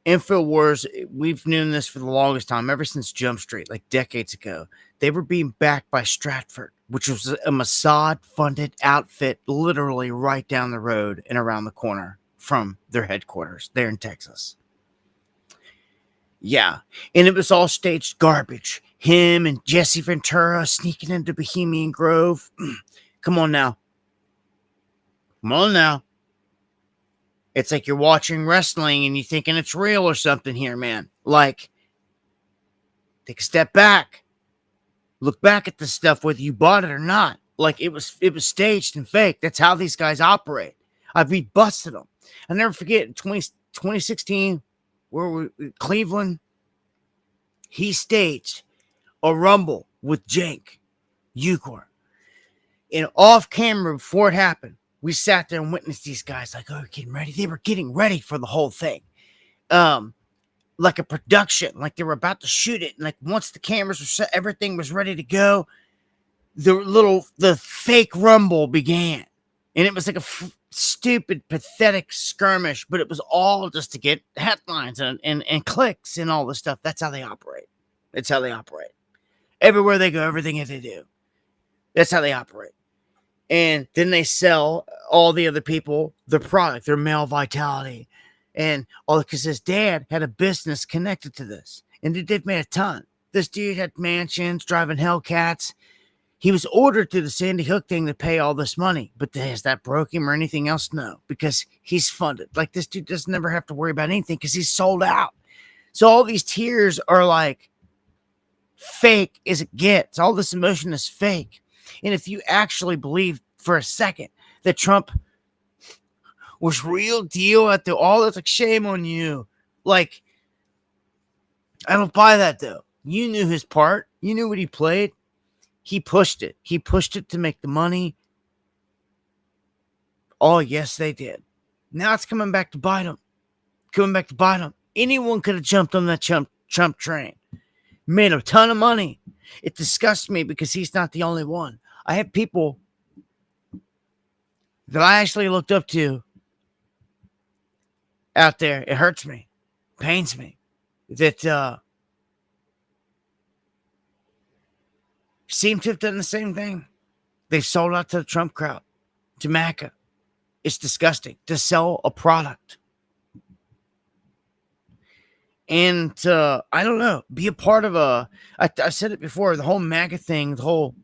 InfoWars, we've known this for the longest time, ever since Jump Street, like decades ago. They were being backed by Stratford, which was a Mossad-funded outfit literally right down the road and around the corner from their headquarters there in Texas. Yeah, and it was all staged garbage. Him and Jesse Ventura sneaking into Bohemian Grove. Come on now. Come on now. It's like you're watching wrestling and you're thinking it's real or something here, man. Like, take a step back. Look back at this stuff, whether you bought it or not. Like, it was staged and fake. That's how these guys operate. I've busted them. I'll never forget, 2016, Cleveland, he staged a rumble with Cenk Uygur. And off camera before it happened, we sat there and witnessed these guys like, oh, getting ready. They were getting ready for the whole thing. Like a production, like they were about to shoot it. And like once the cameras were set, everything was ready to go. The fake rumble began. And it was like a stupid, pathetic skirmish, but it was all just to get headlines and clicks and all this stuff. That's how they operate. That's how they operate. Everywhere they go, everything that they do. That's how they operate. And then they sell all the other people the product, their male vitality. And all because his dad had a business connected to this. And they've made a ton. This dude had mansions, driving Hellcats. He was ordered through the Sandy Hook thing to pay all this money. But has that broke him or anything else? No. Because he's funded. Like, this dude doesn't never have to worry about anything because he's sold out. So all these tears are like fake as it gets. All this emotion is fake. And if you actually believe for a second that Trump was real deal at all, that's like, shame on you. Like, I don't buy that though. You knew his part. You knew what he played. He pushed it. He pushed it to make the money. Oh, yes, they did. Now it's coming back to bite him. Coming back to bite him. Anyone could have jumped on that Trump train. Made a ton of money. It disgusts me because he's not the only one. I have people that I actually looked up to out there. It hurts me. Pains me. That seem to have done the same thing. They've sold out to the Trump crowd, to MAGA. It's disgusting to sell a product. And I don't know, be a part of I said it before, the whole MAGA thing, the whole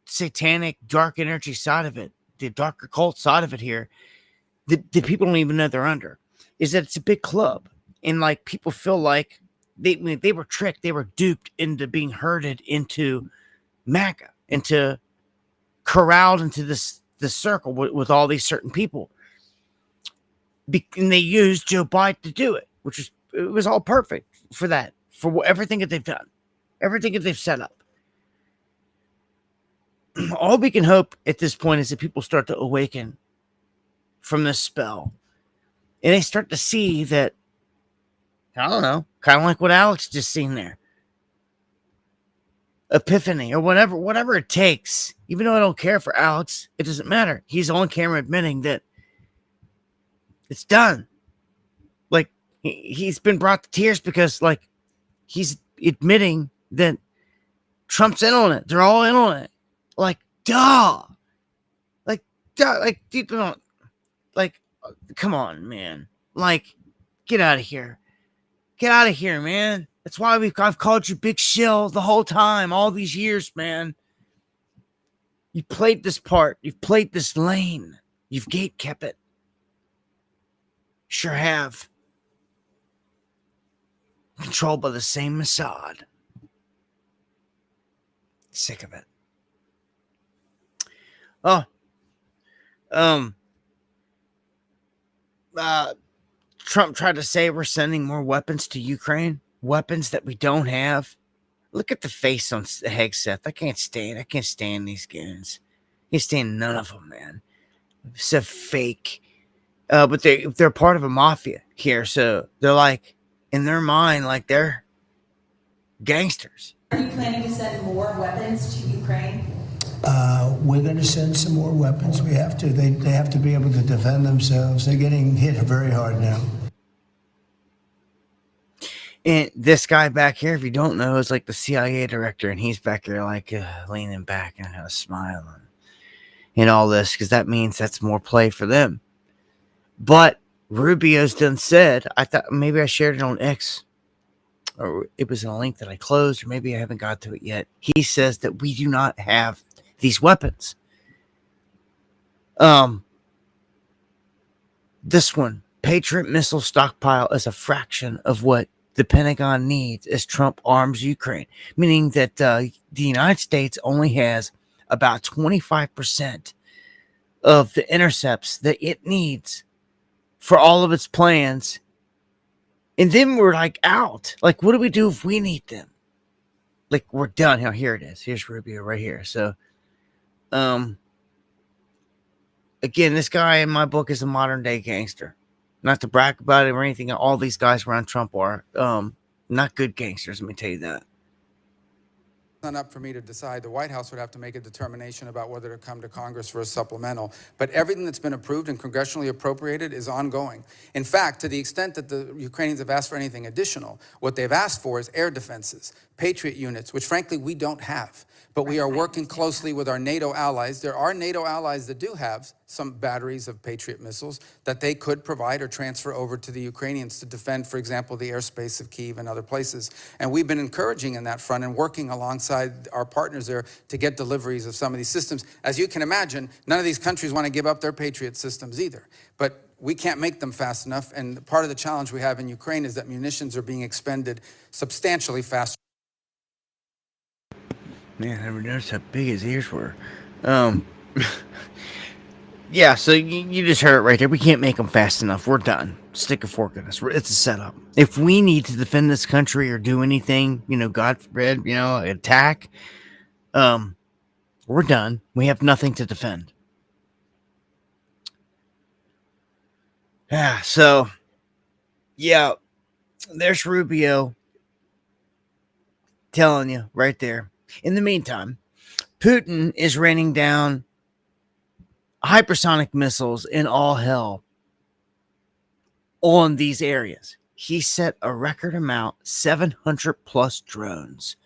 satanic dark energy side of it, the dark occult side of it here, the people don't even know they're under, is that it's a big club. And like people feel like they were tricked, they were duped into being herded into MAGA, into corralled into this circle with all these certain people. And they used Joe Biden to do it, which is it was all perfect for that, for everything that they've done, everything that they've set up. All we can hope at this point is that people start to awaken from this spell, and they start to see that, I don't know, kind of like what Alex just seen there, epiphany or whatever it takes. Even though I don't care for Alex, it doesn't matter. He's on camera admitting that it's done. Like, he's been brought to tears because, like, he's admitting that Trump's in on it. They're all in on it. Like, duh. Like, people don't, like, come on, man. Like, get out of here. Get out of here, man. That's why I've called you Big Shill the whole time, all these years, man. You played this part. You've played this lane. You've gatekept it. Sure have. Controlled by the same Mossad. Sick of it. Oh. Trump tried to say we're sending more weapons to Ukraine. Weapons that we don't have. Look at the face on Hegseth. I can't stand these goons. I can't stand none of them, man. It's a fake. But they're part of a mafia here, so they're like, in their mind, like they're gangsters. Are you planning to send more weapons to Ukraine? We're going to send some more weapons. We have to. They have to be able to defend themselves. They're getting hit very hard now. And this guy back here, if you don't know, is like the CIA director, and he's back here like leaning back and kind of smiling and all this, because that means that's more play for them. But Rubio's done said, I thought maybe I shared it on X, or it was in a link that I closed, or maybe I haven't got to it yet. He says that we do not have these weapons. This one, Patriot missile stockpile, is a fraction of what the Pentagon needs as Trump arms Ukraine, meaning that the United States only has about 25% of the intercepts that it needs for all of its plans. And then we're like out. Like, what do we do if we need them? Like, we're done. Now, here it is. Here's Rubio right here. So, again, this guy in my book is a modern day gangster. Not to brag about it or anything. All these guys around Trump are not good gangsters, let me tell you that. Not up for me to decide. The White House would have to make a determination about whether to come to Congress for a supplemental. But everything that's been approved and congressionally appropriated is ongoing. In fact, to the extent that the Ukrainians have asked for anything additional, what they've asked for is air defenses, Patriot units, which frankly we don't have. But we are working closely with our NATO allies. There are NATO allies that do have some batteries of Patriot missiles that they could provide or transfer over to the Ukrainians to defend, for example, the airspace of Kyiv and other places. And we've been encouraging in that front and working alongside our partners there to get deliveries of some of these systems. As you can imagine, none of these countries want to give up their Patriot systems either. But we can't make them fast enough. And part of the challenge we have in Ukraine is that munitions are being expended substantially faster. Man, I never noticed how big his ears were. Yeah, so you just heard it right there. We can't make them fast enough. We're done. Stick a fork in us. It's a setup. If we need to defend this country or do anything, God forbid, attack, we're done. We have nothing to defend. Yeah, so, yeah, there's Rubio telling you right there. In the meantime, Putin is raining down hypersonic missiles in all hell on these areas. He set a record amount, 700 plus drones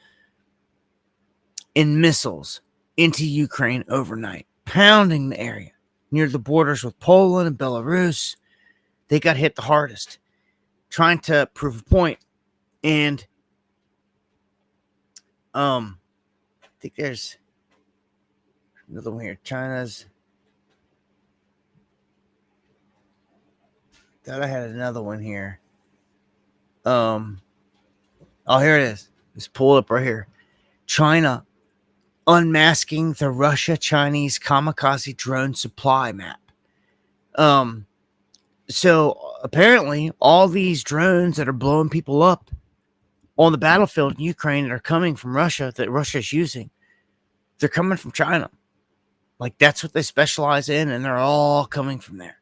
and missiles into Ukraine overnight, pounding the area near the borders with Poland and Belarus. They got hit the hardest, trying to prove a point. And I think there's another one here. China's. Thought I had another one here. Oh, here it is. It's pulled up right here. China unmasking the Russia-Chinese kamikaze drone supply map. So apparently all these drones that are blowing people up on the battlefield in Ukraine that are coming from Russia, that Russia's using, they're coming from China. Like, that's what they specialize in, and they're all coming from there.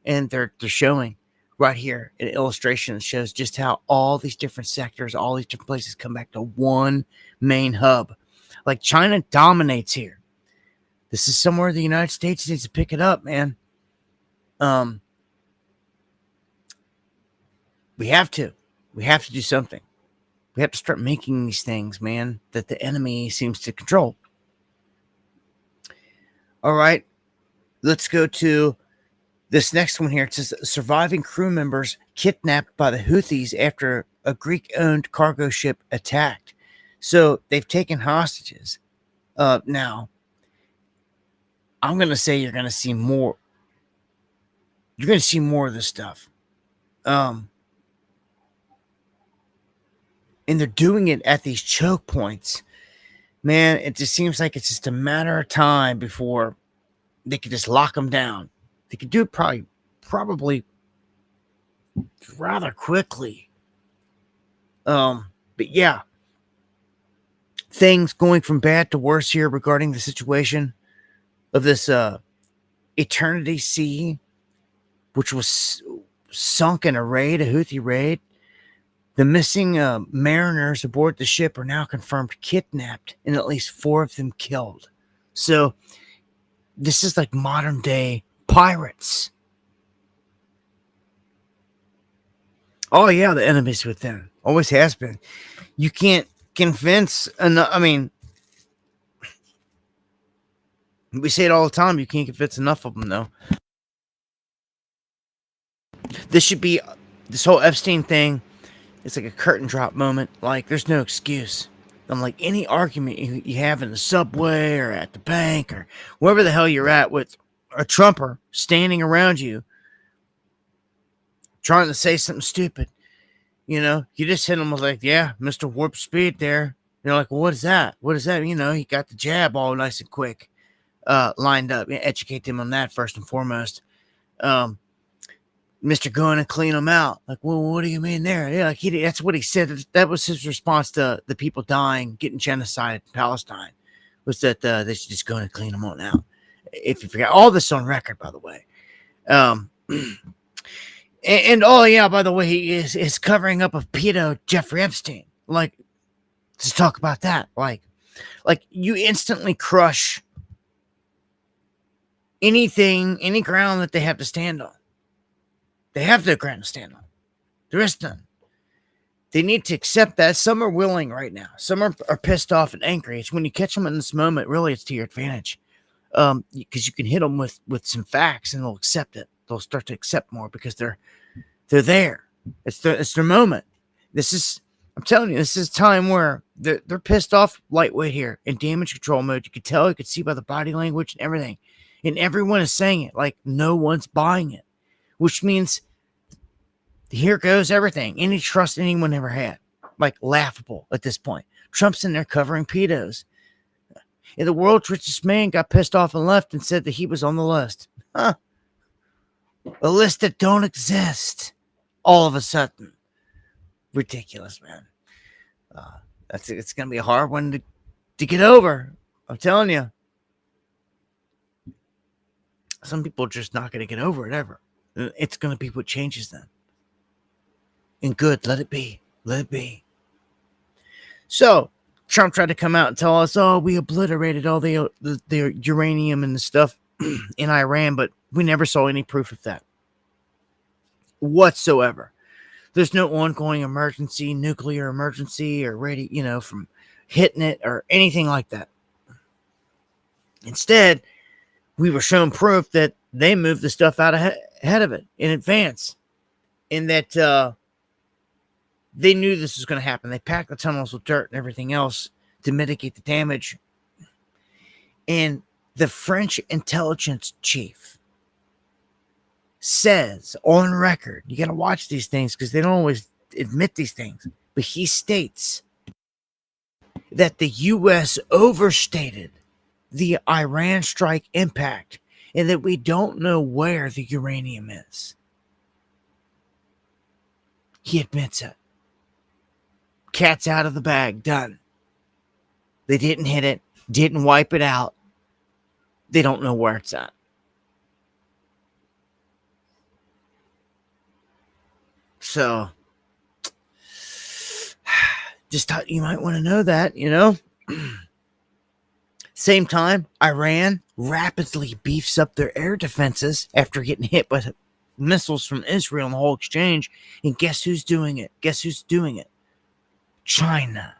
And they're showing right here an illustration that shows just how all these different sectors, all these different places come back to one main hub. Like, China dominates here. This is somewhere the United States needs to pick it up, man. We have to. We have to do something. We have to start making these things, man, that the enemy seems to control. All right. Let's go to this next one here. It says surviving crew members kidnapped by the Houthis after a Greek-owned cargo ship attacked. So they've taken hostages. Now, I'm going to say you're going to see more. You're going to see more of this stuff. And they're doing it at these choke points. Man, it just seems like it's just a matter of time before they could just lock them down. They could do it probably rather quickly. But yeah, things going from bad to worse here regarding the situation of this Eternity Sea, which was sunk in a Houthi raid. The missing mariners aboard the ship are now confirmed kidnapped and at least 4 of them killed. So this is like modern day pirates. Oh yeah, the enemy's within. Always has been. You can't convince enough. I mean, we say it all the time. You can't convince enough of them, though. This should be this whole Epstein thing. It's like a curtain drop moment. Like, there's no excuse. I'm like, any argument you have in the subway or at the bank or wherever the hell you're at with a Trumper standing around you trying to say something stupid, you just hit him with like, yeah, Mr. Warp Speed there. You're like, well, what is that? What is that? He got the jab all nice and quick lined up. Educate them on that first and foremost. Mr. Going and clean them out. Like, well, what do you mean there? Yeah, like that's what he said. That was his response to the people dying, getting genocide in Palestine, was that they should just go and clean them on out. If you forget, all this on record, by the way. And oh yeah, by the way, he is covering up of pedo Jeffrey Epstein. Like, let's talk about that. Like you instantly crush anything, any ground that they have to stand on. They have no ground to stand on. There is none. They need to accept that. Some are willing right now. Some are pissed off and angry. It's when you catch them in this moment, really, it's to your advantage. Because you can hit them with some facts and they'll accept it. They'll start to accept more because they're there. It's their moment. I'm telling you, this is a time where they're pissed off lightweight here in damage control mode. You could tell, you could see by the body language and everything. And everyone is saying it like no one's buying it. Which means here goes everything. Any trust anyone ever had. Like, laughable at this point. Trump's in there covering pedos. And the world's richest man got pissed off and left and said that he was on the list. Huh. A list that don't exist. All of a sudden. Ridiculous, man. It's going to be a hard one to get over. I'm telling you. Some people are just not going to get over it ever. It's going to be what changes them. And good, let it be. Let it be. So, Trump tried to come out and tell us, oh, we obliterated all the uranium and the stuff in Iran, but we never saw any proof of that whatsoever. There's no ongoing emergency, nuclear emergency, or from hitting it or anything like that. Instead, we were shown proof that they moved the stuff out ahead of it in advance, and that they knew this was going to happen. They packed the tunnels with dirt and everything else to mitigate the damage. And the French intelligence chief says on record, you got to watch these things because they don't always admit these things, but he states that the U.S. overstated the Iran strike impact and that we don't know where the uranium is. He admits it. Cat's out of the bag. Done. They didn't hit it. Didn't wipe it out. They don't know where it's at. So, just thought you might want to know that, you know? Same time, Iran rapidly beefs up their air defenses after getting hit by missiles from Israel and the whole exchange. And guess who's doing it? Guess who's doing it? China.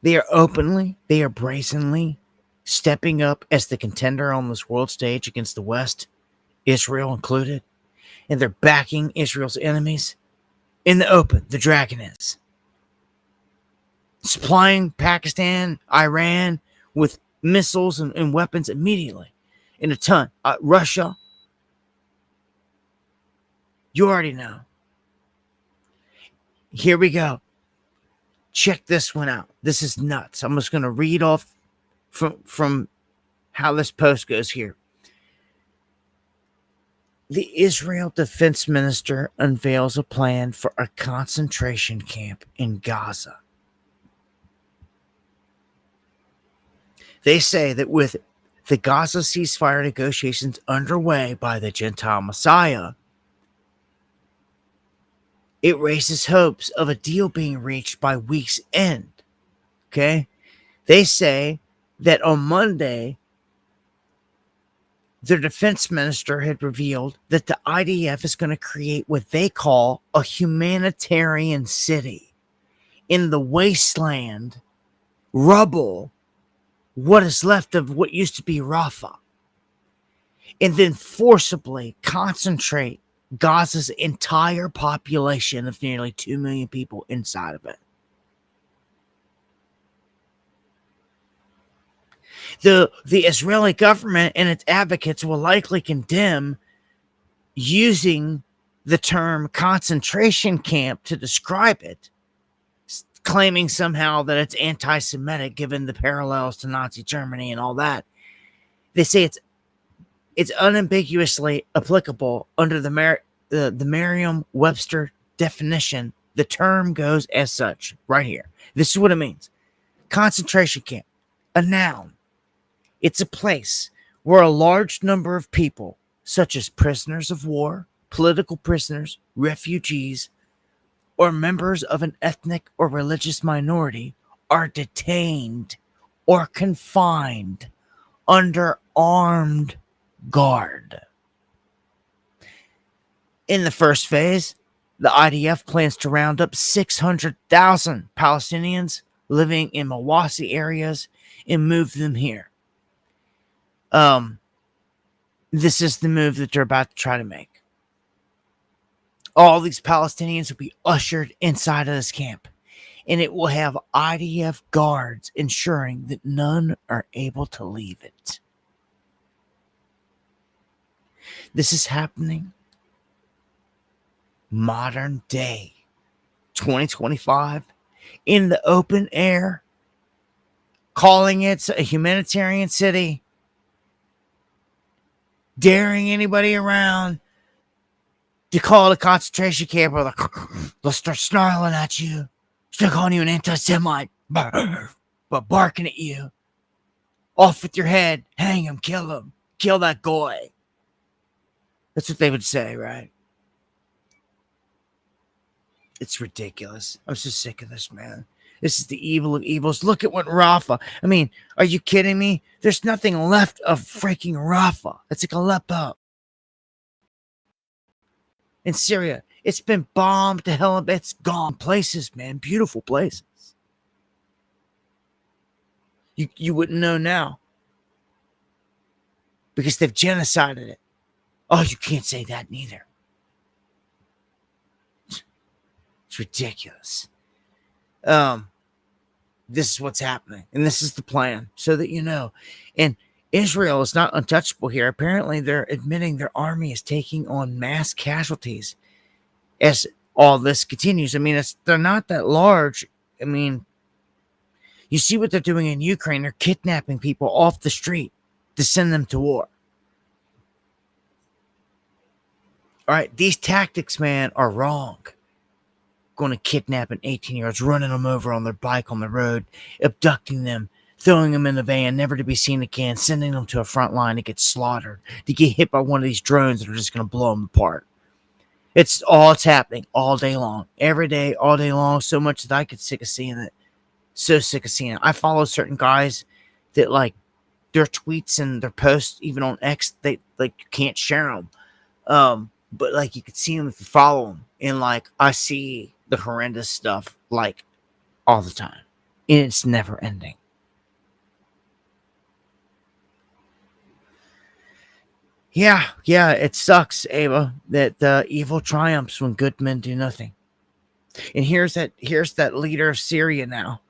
They are openly, they are brazenly stepping up as the contender on this world stage against the West, Israel included. And they're backing Israel's enemies in the open. The dragon is. Supplying Pakistan, Iran with missiles and weapons immediately in a ton. Russia, you already know. Here we go. Check this one out. This is nuts. I'm just going to read off from how this post goes here. The Israel defense minister unveils a plan for a concentration camp in Gaza. They say that with the Gaza ceasefire negotiations underway by the Gentile Messiah, it raises hopes of a deal being reached by week's end. Okay? They say that on Monday, their defense minister had revealed that the IDF is going to create what they call a humanitarian city in the wasteland, rubble, what is left of what used to be Rafah, and then forcibly concentrate Gaza's entire population of nearly 2 million people inside of it. The Israeli government and its advocates will likely condemn using the term concentration camp to describe it, claiming somehow that it's anti-Semitic given the parallels to Nazi Germany and all that. They say it's unambiguously applicable under the Merriam-Webster definition. The term goes as such right here. This is what it means. Concentration camp, a noun. It's a place where a large number of people, such as prisoners of war, political prisoners, refugees, or members of an ethnic or religious minority, are detained or confined under armed guard. In the first phase, the IDF plans to round up 600,000 Palestinians living in Mawasi areas and move them here. This is the move that they're about to try to make. All these Palestinians will be ushered inside of this camp, and it will have IDF guards ensuring that none are able to leave it. This is happening modern day, 2025, in the open air, calling it a humanitarian city, daring anybody around to call it a concentration camp, or they'll start snarling at you, start calling you an anti-Semite, but barking at you. Off with your head, hang him, kill that goy. That's what they would say, right? It's ridiculous. I'm so sick of this, man. This is the evil of evils. Look at what Rafah. I mean, are you kidding me? There's nothing left of freaking Rafah. It's like Aleppo. In Syria, it's been bombed to hell. It's gone. Places, man. Beautiful places. You wouldn't know now. Because they've genocided it. Oh, you can't say that neither. It's ridiculous. This is what's happening, and this is the plan, so that you know. And Israel is not untouchable here. Apparently, they're admitting their army is taking on mass casualties as all this continues. I mean, they're not that large. I mean, you see what they're doing in Ukraine. They're kidnapping people off the street to send them to war. All right, these tactics, man, are wrong. Going to kidnap an 18-year-old, running them over on their bike on the road, abducting them, throwing them in the van, never to be seen again, sending them to a front line to get slaughtered, to get hit by one of these drones that are just going to blow them apart. It's happening all day long, every day, all day long, so much that I get sick of seeing it. So sick of seeing it. I follow certain guys that, like, their tweets and their posts, even on X, they, like, you can't share them. But, like, you can see them if you follow them. And, like, I see the horrendous stuff, like, all the time. And it's never ending. Yeah, it sucks, Ava, that evil triumphs when good men do nothing. And here's that leader of Syria now,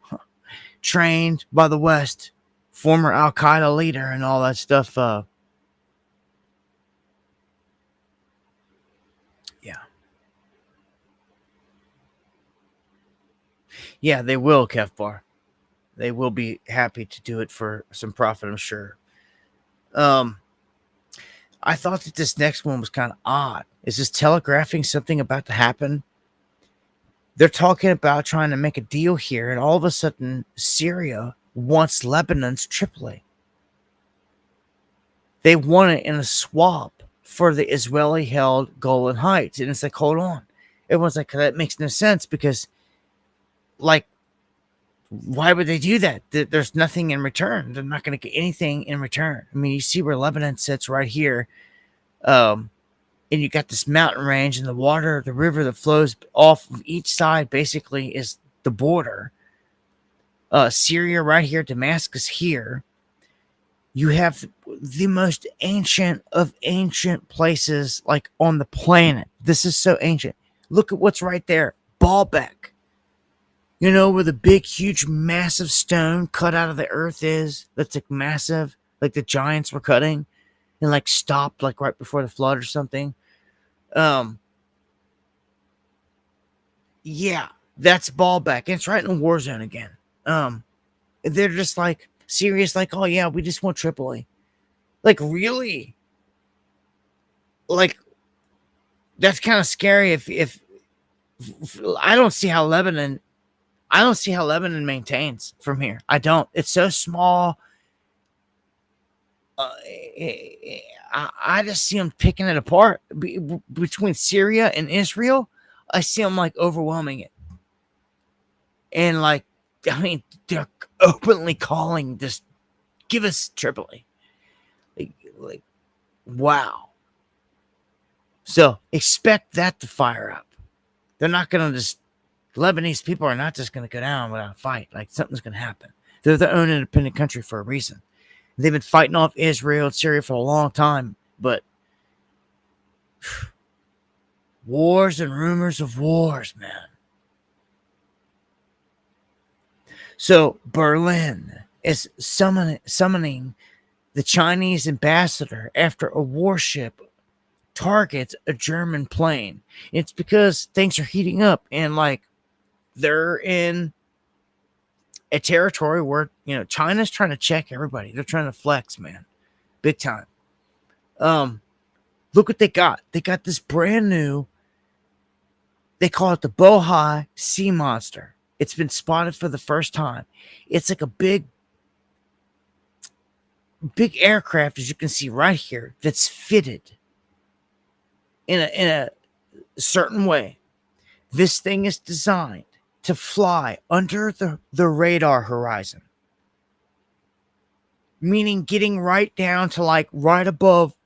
trained by the West, former Al-Qaeda leader and all that stuff. Yeah, they will, Kefbar. They will be happy to do it for some profit, I'm sure. I thought that this next one was kind of odd. Is this telegraphing something about to happen? They're talking about trying to make a deal here, and all of a sudden, Syria wants Lebanon's Tripoli. They want it in a swap for the Israeli-held Golan Heights. And it's like, hold on. Everyone's like, that makes no sense because, like, why would they do that? There's nothing in return. They're not going to get anything in return. I mean, you see where Lebanon sits right here. And you got this mountain range and the water, the river that flows off of each side basically is the border. Syria right here, Damascus here. You have the most ancient of ancient places, like, on the planet. This is so ancient. Look at what's right there. Baalbek. You know where the big, huge, massive stone cut out of the earth is? That's, like, massive. Like the giants were cutting. And, like, stopped, like, right before the flood or something. Yeah. That's Baalbek. It's right in a war zone again. They're just, like, serious, like, oh, yeah, we just want Tripoli. Like, really? Like, that's kind of scary if I don't see how Lebanon maintains from here. I don't. It's so small. I just see them picking it apart. Between Syria and Israel, I see them, like, overwhelming it. And, like, I mean, they're openly calling this, give us Tripoli. Like, wow. So expect that to fire up. They're not going to just, Lebanese people are not just going to go down without a fight. Like, something's going to happen. They're their own independent country for a reason. They've been fighting off Israel and Syria for a long time, but wars and rumors of wars, man. So Berlin is summoning the Chinese ambassador after a warship targets a German plane. It's because things are heating up and, like, they're in a territory where, you know, China's trying to check everybody. They're trying to flex, man. Big time. Look what they got. They got this brand new, they call it the Bohai Sea Monster. It's been spotted for the first time. It's like a big aircraft, as you can see right here, that's fitted in a certain way. This thing is designed to fly under the radar horizon, meaning getting right down to, like, right above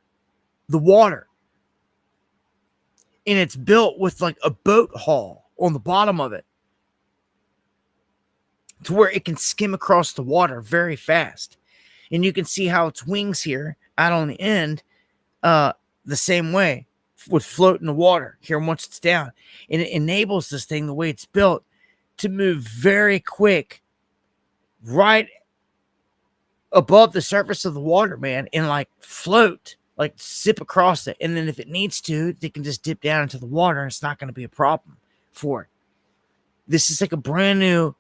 the water. And it's built with, like, a boat hull on the bottom of it to where it can skim across the water very fast. And you can see how its wings here out on the end, the same way, would float in the water here once it's down. And it enables this thing, the way it's built, to move very quick right above the surface of the water, man, and, like, float, like, zip across it. And then if it needs to, they can just dip down into the water and it's not going to be a problem for it. This is like a brand new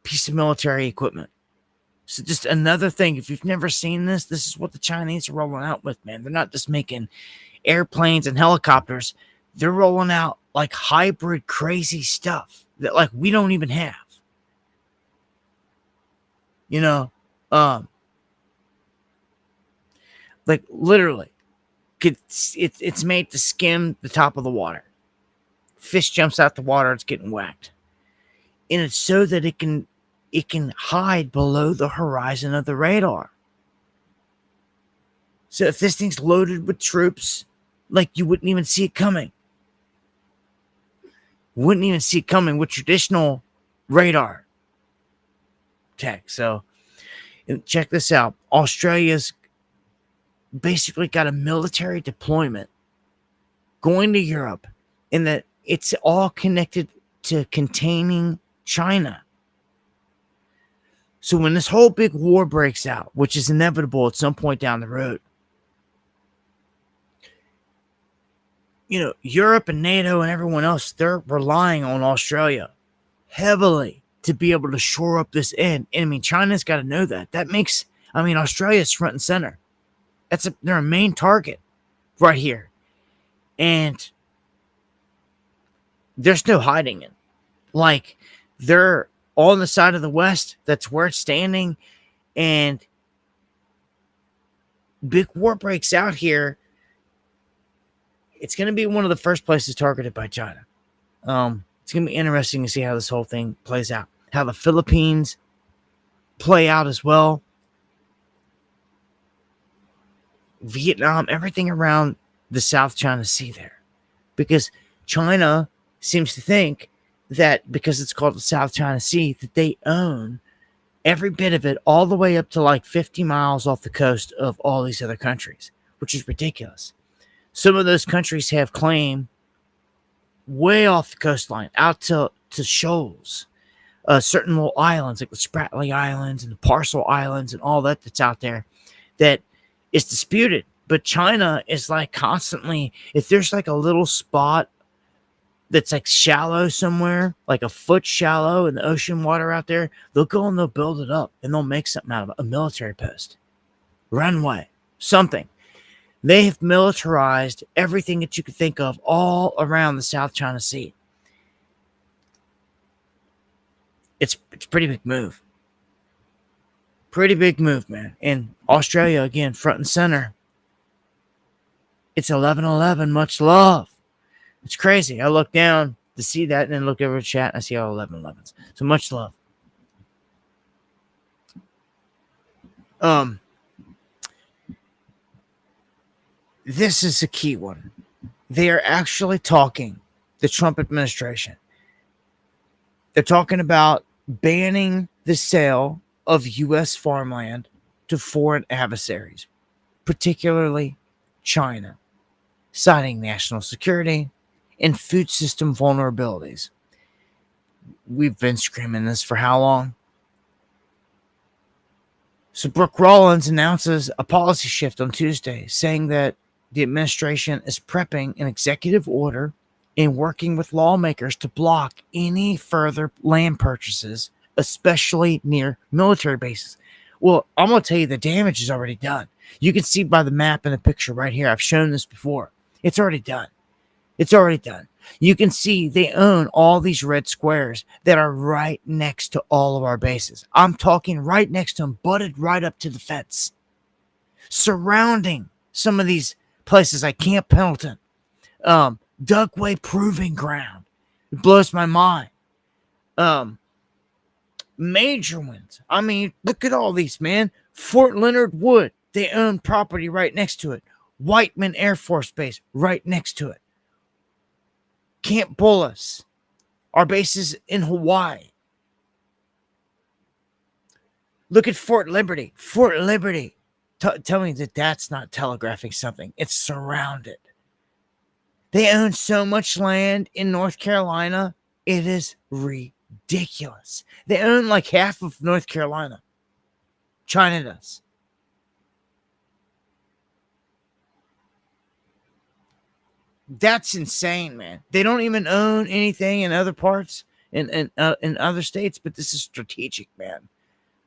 piece of military equipment. So just another thing, if you've never seen this, this is what the Chinese are rolling out with, man. They're not just making airplanes and helicopters, they're rolling out like hybrid crazy stuff that like we don't even have. You know, like literally, it's made to skim the top of the water. Fish jumps out the water, it's getting whacked, and it's so that it can hide below the horizon of the radar. So if this thing's loaded with troops, like you wouldn't even see it coming. Wouldn't even see it coming with traditional radar tech. So check this out. Australia's basically got a military deployment going to Europe, in that it's all connected to containing China. So when this whole big war breaks out, which is inevitable at some point down the road, you know, Europe and NATO and everyone else, they're relying on Australia heavily to be able to shore up this end. And I mean, China's got to know that. That makes, I mean, Australia's front and center. They're a main target right here. And there's no hiding it. Like, they're on the side of the West. That's where it's standing. And big war breaks out here. It's going to be one of the first places targeted by China. It's going to be interesting to see how this whole thing plays out. How the Philippines play out as well. Vietnam, everything around the South China Sea there. Because China seems to think that because it's called the South China Sea, that they own every bit of it all the way up to like 50 miles off the coast of all these other countries, which is ridiculous. Some of those countries have claim way off the coastline, out to shoals, certain little islands like the Spratly Islands and the Parcel Islands and all that's out there that is disputed. But China is like constantly, if there's like a little spot that's like shallow somewhere, like a foot shallow in the ocean water out there, they'll go and they'll build it up and they'll make something out of it, a military post, runway, something. They have militarized everything that you could think of all around the South China Sea. It's a pretty big move. Pretty big move, man. And Australia, again, front and center. It's 11/11, much love. It's crazy. I look down to see that and then look over the chat and I see all 11/11s. So much love. This is a key one. They are actually talking, the Trump administration. They're talking about banning the sale of U.S. farmland to foreign adversaries, particularly China, citing national security and food system vulnerabilities. We've been screaming this for how long? So Brooke Rollins announces a policy shift on Tuesday, saying that the administration is prepping an executive order and working with lawmakers to block any further land purchases, especially near military bases. Well, I'm going to tell you, the damage is already done. You can see by the map and the picture right here. I've shown this before. It's already done. It's already done. You can see they own all these red squares that are right next to all of our bases. I'm talking right next to them, butted right up to the fence, surrounding some of these places like Camp Pendleton, Dugway Proving Ground. It blows my mind. Major ones. I mean, look at all these, man. Fort Leonard Wood, they own property right next to it. Whiteman Air Force Base, right next to it. Camp Bullis, our bases in Hawaii. Look at Fort Liberty. Fort Liberty. Tell me that that's not telegraphing something. It's surrounded. They own so much land in North Carolina. It is ridiculous. They own like half of North Carolina. China does. That's insane, man. They don't even own anything in other parts, in other states, but this is strategic, man.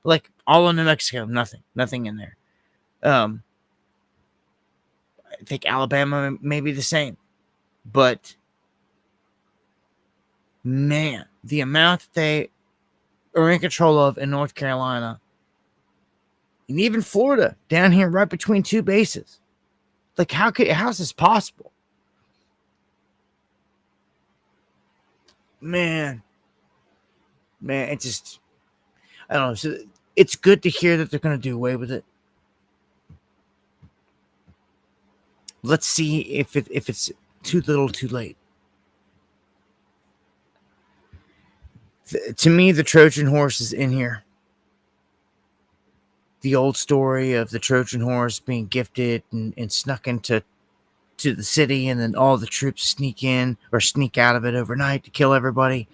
Like all in New Mexico, nothing in there. think Alabama may be the same. But, man, the amount that they are in control of in North Carolina, and even Florida, down here right between two bases. Like, how's this possible? Man, it just, I don't know. So it's good to hear that they're going to do away with it. Let's see if it's too little, too late. To me, the Trojan horse is in here. The old story of the Trojan horse being gifted and snuck into the city, and then all the troops sneak in or sneak out of it overnight to kill everybody.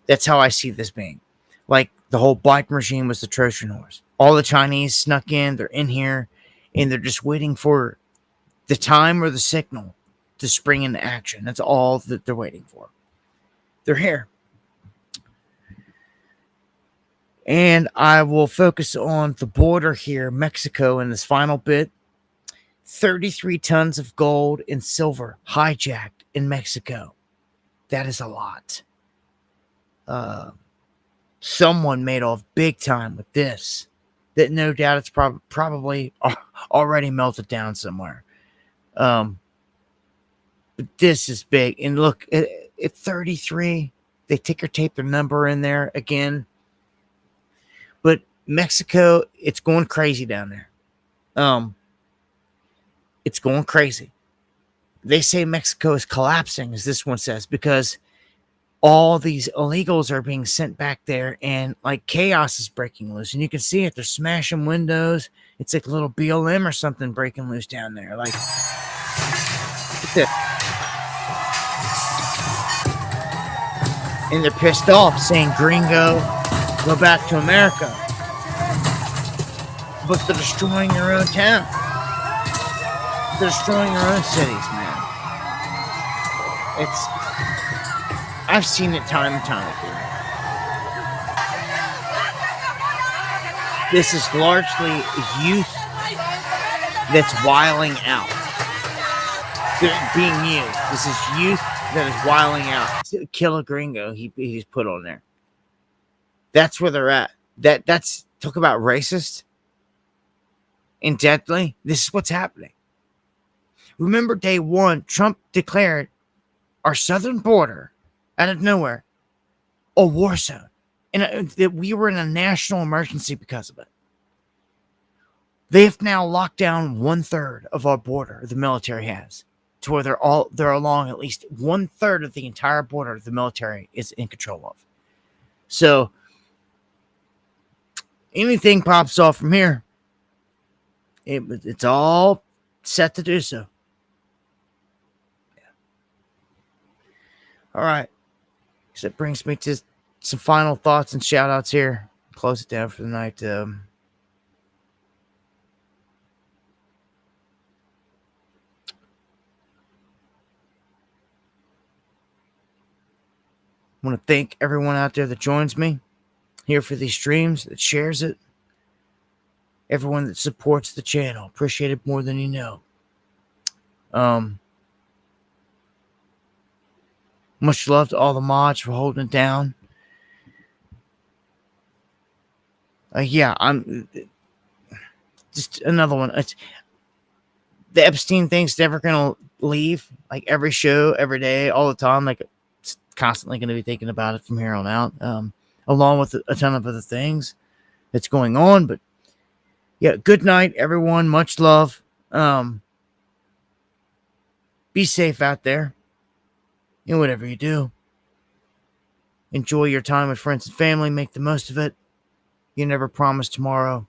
That's how I see this being. Like, the whole Biden regime was the Trojan horse. All the Chinese snuck in, they're in here, and they're just waiting for the time or the signal to spring into action. That's all that they're waiting for. They're here. And I will focus on the border here, Mexico, in this final bit. 33 tons of gold and silver hijacked in Mexico. That is a lot. Someone made off big time with this. That no doubt it's probably already melted down somewhere. But this is big. And look, at 33, they ticker tape their number in there again. But Mexico, it's going crazy down there. It's going crazy. They say Mexico is collapsing, as this one says, because all these illegals are being sent back there, and like chaos is breaking loose. And you can see it. They're smashing windows. It's like a little BLM or something breaking loose down there. Like, look at this. And they're pissed off, saying, "Gringo, go back to America." But they're destroying their own town. They're destroying their own cities, man. I've seen it time and time again. This is largely youth that's wiling out. They're being used. This is youth that is wiling out. Kill a gringo, he's put on there. That's where they're at. That's talk about racist and deadly. This is what's happening. Remember day one, Trump declared our southern border out of nowhere a war zone. And that we were in a national emergency because of it. They've now locked down 1/3 of our border, the military has, to where they're along at least 1/3 of the entire border the military is in control of. So anything pops off from here, it's all set to do so. Yeah. All right. So that brings me to some final thoughts and shout outs here. Close it down for the night. I want to thank everyone out there that joins me here for these streams, that shares it. Everyone that supports the channel. Appreciate it more than you know. Much love to all the mods for holding it down. Yeah, I'm just another one. The Epstein thing's never gonna leave. Like every show, every day, all the time. Like it's constantly gonna be thinking about it from here on out. Along with a ton of other things that's going on. But yeah, good night, everyone. Much love. Be safe out there. In whatever you do. Enjoy your time with friends and family. Make the most of it. You never promise tomorrow.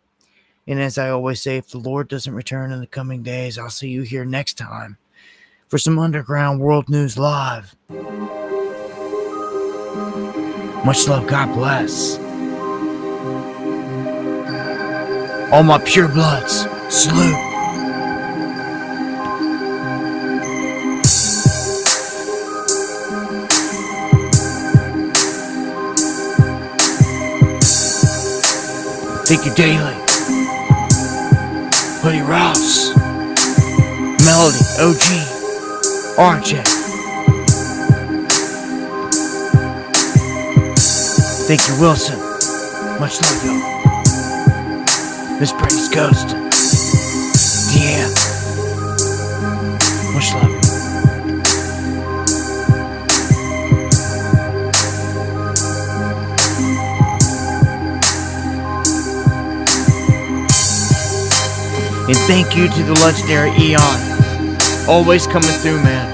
And as I always say, if the Lord doesn't return in the coming days, I'll see you here next time for some Underground World News Live. Much love. God bless. All my pure bloods, salute. Thank you daily. Buddy Rouse. Melody. OG, RJ. Thank you, Wilson. Much love, y'all. Miss Brady's Ghost. Deanne. Much love. And thank you to the legendary Eon. Always coming through, man.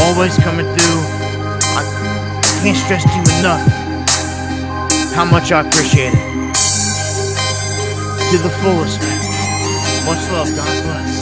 Always coming through. I can't stress to you enough how much I appreciate it. To the fullest, man. Much love. God bless.